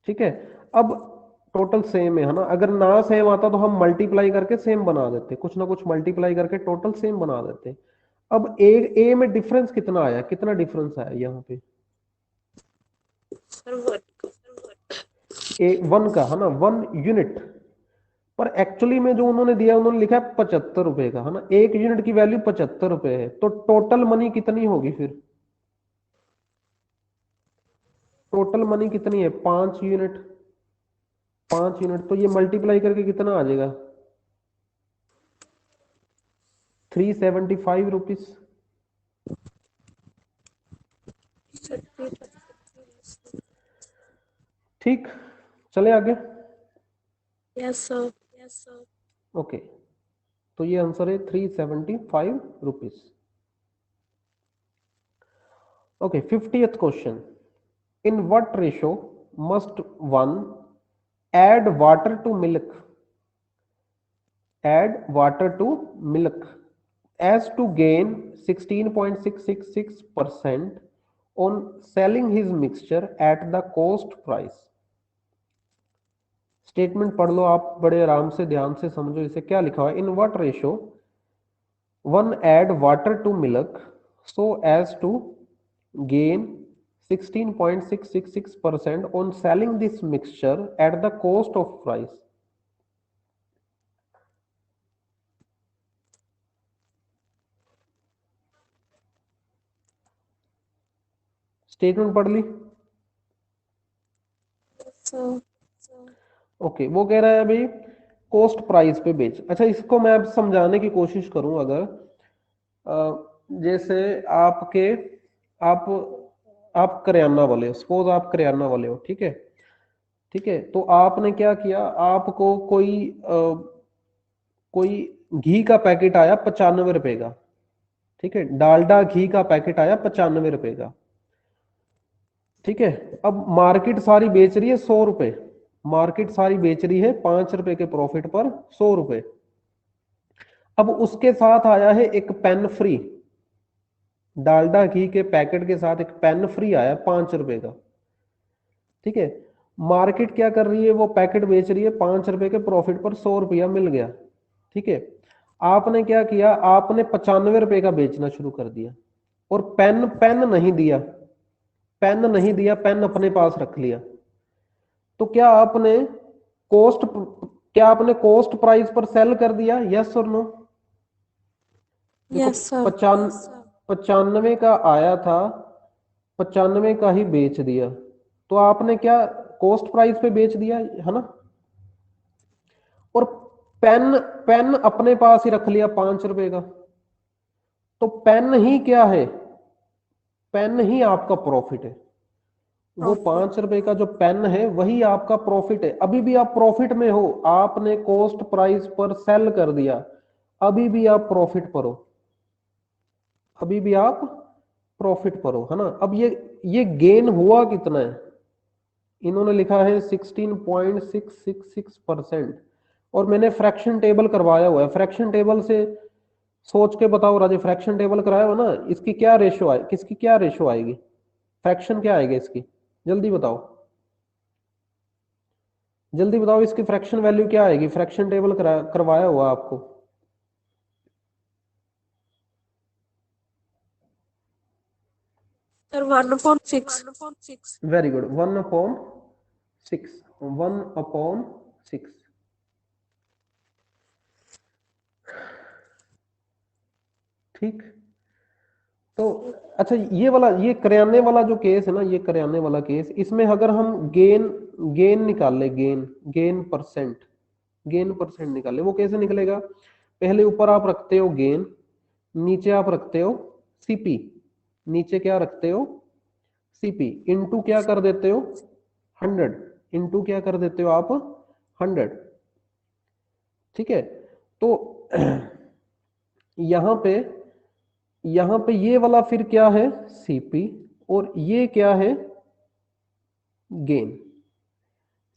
ठीक है। अब टोटल सेम है ना, अगर ना सेम आता तो हम मल्टीप्लाई करके सेम बना देते, कुछ ना कुछ मल्टीप्लाई करके टोटल सेम बना देते। अब ए में डिफरेंस कितना आया, कितना डिफरेंस आया यहाँ पे, Sir, what? ए 1 का है ना, 1 यूनिट। पर एक्चुअली में जो उन्होंने दिया, उन्होंने लिखा है 75 रुपए का है ना, 1 यूनिट की वैल्यू 75 रुपए है, तो टोटल मनी कितनी होगी फिर, टोटल मनी कितनी है, 5 यूनिट। 5 यूनिट, तो ये मल्टीप्लाई करके कितना आ जाएगा, 375 रुपीज। ठीक, चले आगे। Yes, sir. Yes, sir. Okay, तो ये आंसर है 375 rupees. Okay, 50th question. In what ratio must one add water to milk, add water to milk as to gain 16.666% on selling his mixture at the cost price। Statement पढ़ लो आप, बड़े आराम से ध्यान से समझो इसे, क्या लिखा हुआ है, in what ratio one add water to milk so as to gain 16.666% on selling this mixture at the cost of price। Statement पढ़ ली? So, ओके, वो कह रहा है अभी कॉस्ट प्राइस पे बेच। अच्छा, इसको मैं अब समझाने की कोशिश करूं, अगर जैसे आप करियाना वाले हो, सपोज आप करियाना वाले हो, ठीक है, ठीक है, तो आपने क्या किया, आपको कोई घी का पैकेट आया 95 रुपए का, ठीक है, डालडा घी का पैकेट आया 95 रुपए का। ठीक है, अब मार्केट सारी बेच रही है 100 रुपए, मार्केट सारी बेच रही है 5 रुपए के प्रॉफिट पर 100 रुपए। अब उसके साथ आया है एक पेन फ्री, डालडा घी के पैकेट के साथ एक पेन फ्री आया 5 रुपए का। ठीक है, मार्केट क्या कर रही है, वो पैकेट बेच रही है 5 रुपए के प्रॉफिट पर 100 रुपया मिल गया। ठीक है, आपने क्या किया, आपने 95 रुपए का बेचना शुरू कर दिया और पेन पेन नहीं दिया, पेन नहीं दिया, पेन अपने पास रख लिया। तो क्या आपने कॉस्ट प्राइस पर सेल कर दिया, यस और नो? Yes sir. 95 का आया था, 95 का ही बेच दिया, तो आपने क्या कॉस्ट प्राइस पे बेच दिया, है ना? और पेन पेन अपने पास ही रख लिया 5 रुपए का। तो पेन ही क्या है, पेन ही आपका प्रॉफिट है। वो 5 रुपए का जो पेन है वही आपका प्रॉफिट है। अभी भी आप प्रॉफिट में हो, आपने कॉस्ट प्राइस पर सेल कर दिया, अभी भी आप प्रॉफिट पर हो, अभी भी आप प्रॉफिट पर हो, है ना? अब ये गेन हुआ कितना है, इन्होंने लिखा है 16.666%, और मैंने फ्रैक्शन टेबल करवाया हुआ है। फ्रैक्शन टेबल से सोच के बताओ राजे, फ्रैक्शन टेबल कराया हो ना, इसकी क्या रेशो आए, किसकी क्या रेशो आएगी, फ्रैक्शन क्या आएगा इसकी, जल्दी बताओ, जल्दी बताओ, इसकी फ्रैक्शन वैल्यू क्या आएगी? फ्रैक्शन टेबल करवाया हुआ आपको। सर 1/6। Very good, 1/6, 1/6। ठीक, तो अच्छा, ये करियाने वाला जो केस है ना, ये करियाने वाला केस, इसमें अगर हम गेन निकाल ले, गेन परसेंट निकाल ले, वो कैसे निकलेगा? पहले ऊपर आप रखते हो गेन, नीचे आप रखते हो सीपी, नीचे क्या रखते हो, सीपी, इनटू क्या कर देते हो 100, इनटू क्या कर देते हो आप 100। ठीक है, तो यहां पे ये वाला फिर क्या है, सीपी, और ये क्या है, गेन।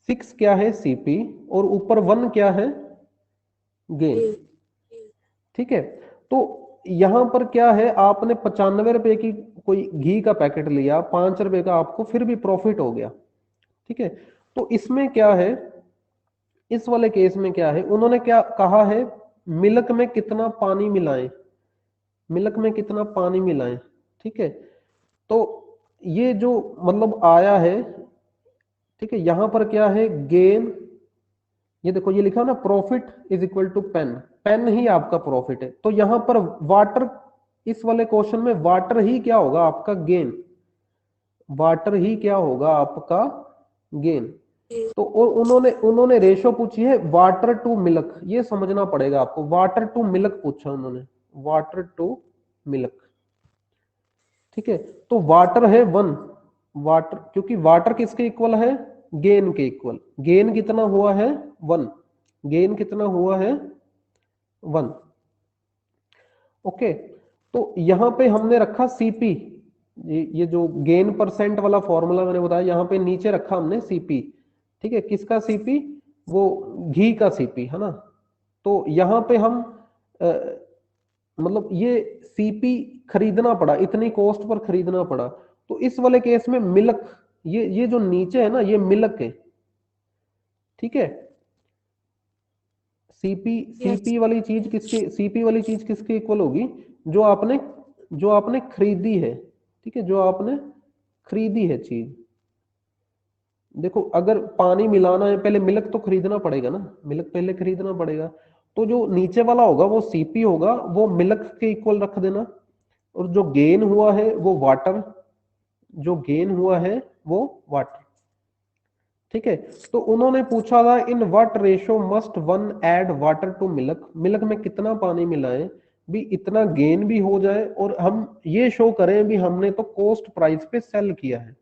6 क्या है, सीपी, और ऊपर 1 क्या है, गेन। ठीक है, तो यहां पर क्या है, आपने 95 रुपए की कोई घी का पैकेट लिया, 5 रुपए का आपको फिर भी प्रॉफिट हो गया। ठीक है, तो इसमें क्या है, इस वाले केस में क्या है, उन्होंने क्या कहा है, मिल्क में कितना पानी मिलाएं, मिल्क में कितना पानी मिलाएं। ठीक है, तो ये जो मतलब आया है, ठीक है, यहां पर क्या है, गेन, ये देखो ये लिखा ना, profit is equal to pen, pen ही आपका प्रॉफिट है। तो यहां पर वाटर, इस वाले क्वेश्चन में वाटर ही क्या होगा, आपका गेन, वाटर ही क्या होगा, आपका गेन। तो उन्होंने रेशो पूछी है वाटर टू मिल्क, ये समझना पड़ेगा आपको, वाटर टू मिल्क पूछा उन्होंने, वाटर टू मिल्क। ठीक है, तो वाटर है 1, वाटर, क्योंकि वाटर किसके इक्वल है, गेन के इक्वल। गेन कितना हुआ है 1, गेन कितना हुआ है 1। ओके, तो यहां पे हमने रखा सीपी, ये जो गेन परसेंट वाला फॉर्मूला मैंने बताया, यहां पे नीचे रखा हमने सीपी। ठीक है, किसका सीपी, वो घी का सीपी, है ना? तो यहां पे हम मतलब ये सीपी खरीदना पड़ा, इतनी कॉस्ट पर खरीदना पड़ा। तो इस वाले केस में मिल्क, ये जो नीचे है ना, ये मिल्क है। ठीक है, सीपी वाली चीज किसके, सीपी वाली चीज किसके इक्वल होगी, जो आपने खरीदी है। ठीक है, जो आपने खरीदी है चीज। देखो, अगर पानी मिलाना है, पहले मिल्क तो खरीदना पड़ेगा ना, मिल्क पहले खरीदना पड़ेगा। तो जो नीचे वाला होगा वो सीपी होगा, वो मिल्क के इक्वल रख देना, और जो गेन हुआ है वो वाटर, जो गेन हुआ है वो वाटर। ठीक है, तो उन्होंने पूछा था in what ratio must one add water to milk, milk में कितना पानी मिलाएं भी इतना गेन भी हो जाए और हम ये शो करें भी हमने तो कॉस्ट प्राइस पे सेल किया है।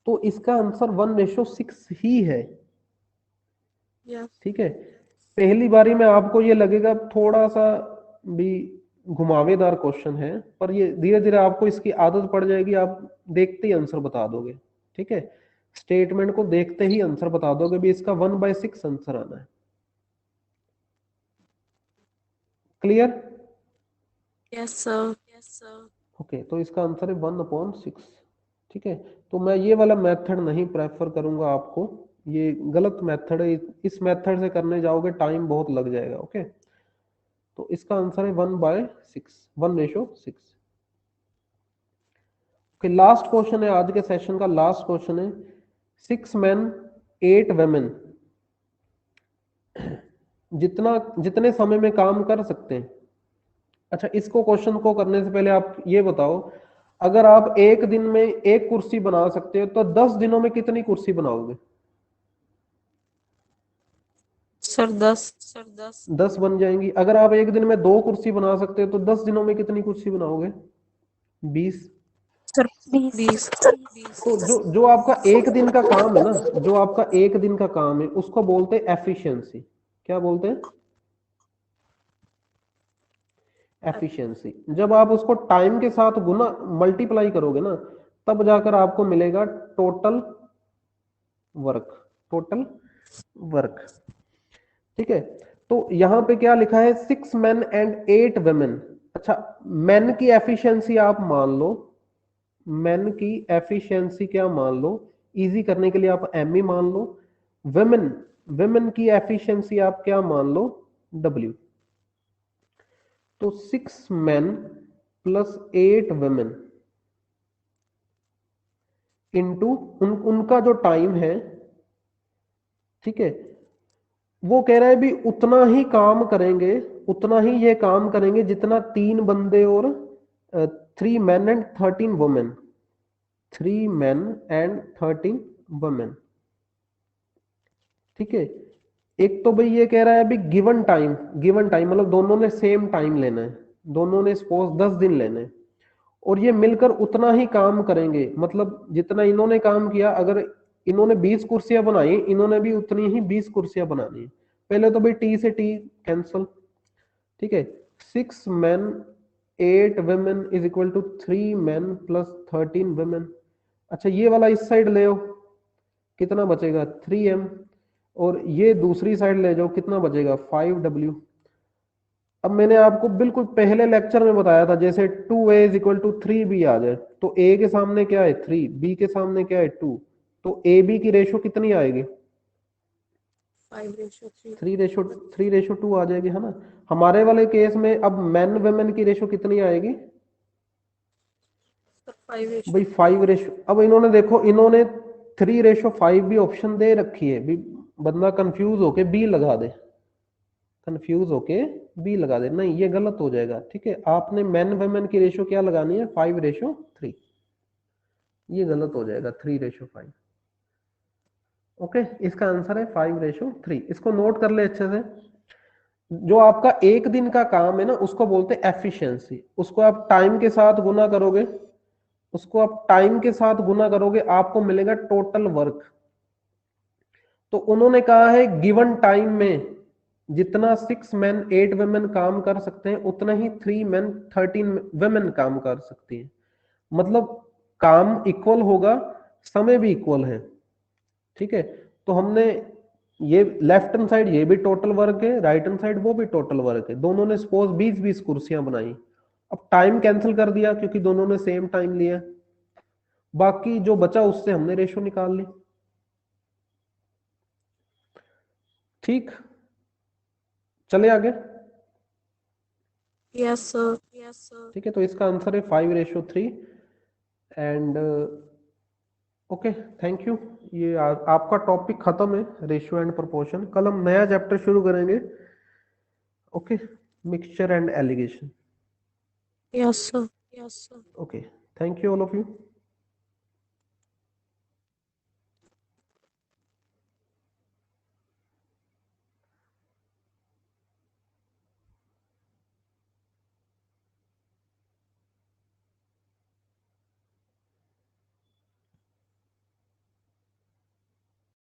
तो इसका आंसर 1:6 ही है। ठीक है, पहली बारी में आपको ये लगेगा थोड़ा सा भी घुमावेदार क्वेश्चन है, पर ये धीरे धीरे आपको इसकी आदत पड़ जाएगी, आप देखते ही आंसर बता दोगे। ठीक है, स्टेटमेंट को देखते ही आंसर बता दोगे भी इसका 1/6 आंसर आना है। क्लियर? Yes sir. ओके, तो इसका आंसर है 1/6। ठीक है, तो मैं ये वाला मेथड नहीं प्रेफर करूंगा आपको, ये गलत मेथड है, इस मेथड से करने जाओगे टाइम बहुत लग जाएगा। ओके, तो इसका आंसर है 1/6, 1:6। ओके, लास्ट क्वेश्चन है आज के सेशन का, लास्ट क्वेश्चन है 6 men 8 women जितने समय में काम कर सकते हैं। अच्छा, इसको क्वेश्चन को करने से पहले आप ये बताओ, अगर आप एक दिन में एक कुर्सी बना सकते हो तो 10 दिनों में कितनी कुर्सी बनाओगे? सर 10। 10 बन जाएंगी। अगर आप एक दिन में 2 कुर्सी बना सकते हो तो 10 दिनों में कितनी कुर्सी बनाओगे? 20। सर 20 तो जो आपका एक दिन का काम है ना, जो आपका एक दिन का काम है उसको बोलते हैं एफिशिएंसी। क्या बोलते हैं? एफिशिएंसी। जब आप उसको टाइम के साथ गुना मल्टीप्लाई करोगे ना, तब जाकर आपको मिलेगा टोटल वर्क। Total work. ठीक है, तो यहां पे क्या लिखा है? 6 men and 8 women। अच्छा, मेन की एफिशिएंसी आप मान लो, मेन की एफिशिएंसी क्या मान लो, इजी करने के लिए आप एम ही मान लो। वुमेन वुमेन की एफिशिएंसी आप क्या मान लो? डब्ल्यू। तो 6 men प्लस 8 women इंटू उनका जो टाइम है, ठीक है, वो कह रहा है भी उतना ही काम करेंगे, उतना ही ये काम करेंगे जितना 3 बंदे और 3 men and 13 women। 3 men and 13 women। ठीक है, एक तो भाई ये कह रहा है अभी गिवन टाइम मतलब दोनों ने सेम टाइम लेना है, दोनों ने सपोज 10 दिन लेने हैं, और ये मिलकर उतना ही काम करेंगे, मतलब जितना इन्होंने काम किया, अगर इन्होंने 20 कुर्सियां बनाई, इन्होंने भी उतनी ही 20 कुर्सियां बनानी है। पहले तो भाई टी से टी कैंसल। ठीक है, 6 men 8 women is equal to 3 men plus 13 women। अच्छा, ये वाला इस साइड ले आओ, कितना बचेगा? 3m। और ये दूसरी साइड ले जाओ, कितना बचेगा? 5w। अब मैंने आपको बिल्कुल पहले लेक्चर में बताया था, जैसे 2a is equal to 3b आ जाए, तो a के सामने क्या है? 3, b के सामने क्या है? 2, तो ए बी की रेशो कितनी आएगी? 3:2 आ जाएगी, है ना। हमारे वाले केस में अब मेन वुमेन की रेशो कितनी आएगी? 5। भाई 5 अब इन्होंने देखो, इन्होंने 3:5 भी ऑप्शन दे रखी है, भी बंदा कंफ्यूज होके बी लगा दे, नहीं ये गलत हो जाएगा। ठीक है, आपने मेन वुमेन की रेशो क्या लगानी है? 5:3। ये गलत हो जाएगा, 3:5। ओके, इसका आंसर है 5:3। इसको नोट कर ले अच्छे से। जो आपका एक दिन का काम है ना, उसको बोलते हैं एफिशिएंसी। उसको आप टाइम के साथ गुना करोगे, आपको मिलेगा टोटल वर्क। तो उन्होंने कहा है गिवन टाइम में जितना 6 men 8 women काम कर सकते हैं, उतना ही 3 men 13 women काम कर सकती हैं। मतलब काम इक्वल होगा, समय भी इक्वल है। ठीक है, तो हमने ये लेफ्ट हैंड साइड ये भी टोटल वर्क है, राइट हैंड साइड वो भी टोटल वर्क है। दोनों ने सपोज 20-20 कुर्सियां बनाई, अब टाइम कैंसिल कर दिया क्योंकि दोनों ने सेम टाइम लिया, बाकी जो बचा उससे हमने रेशो निकाल ली। ठीक, चले आगे। Yes sir. ठीक है, तो इसका आंसर है 5:3। And okay, thank you. ये आपका टॉपिक खत्म है, रेशियो एंड प्रोपोर्शन। कल हम नया चैप्टर शुरू करेंगे। Okay, mixture and allegation. Yes sir. Okay, thank you all of you.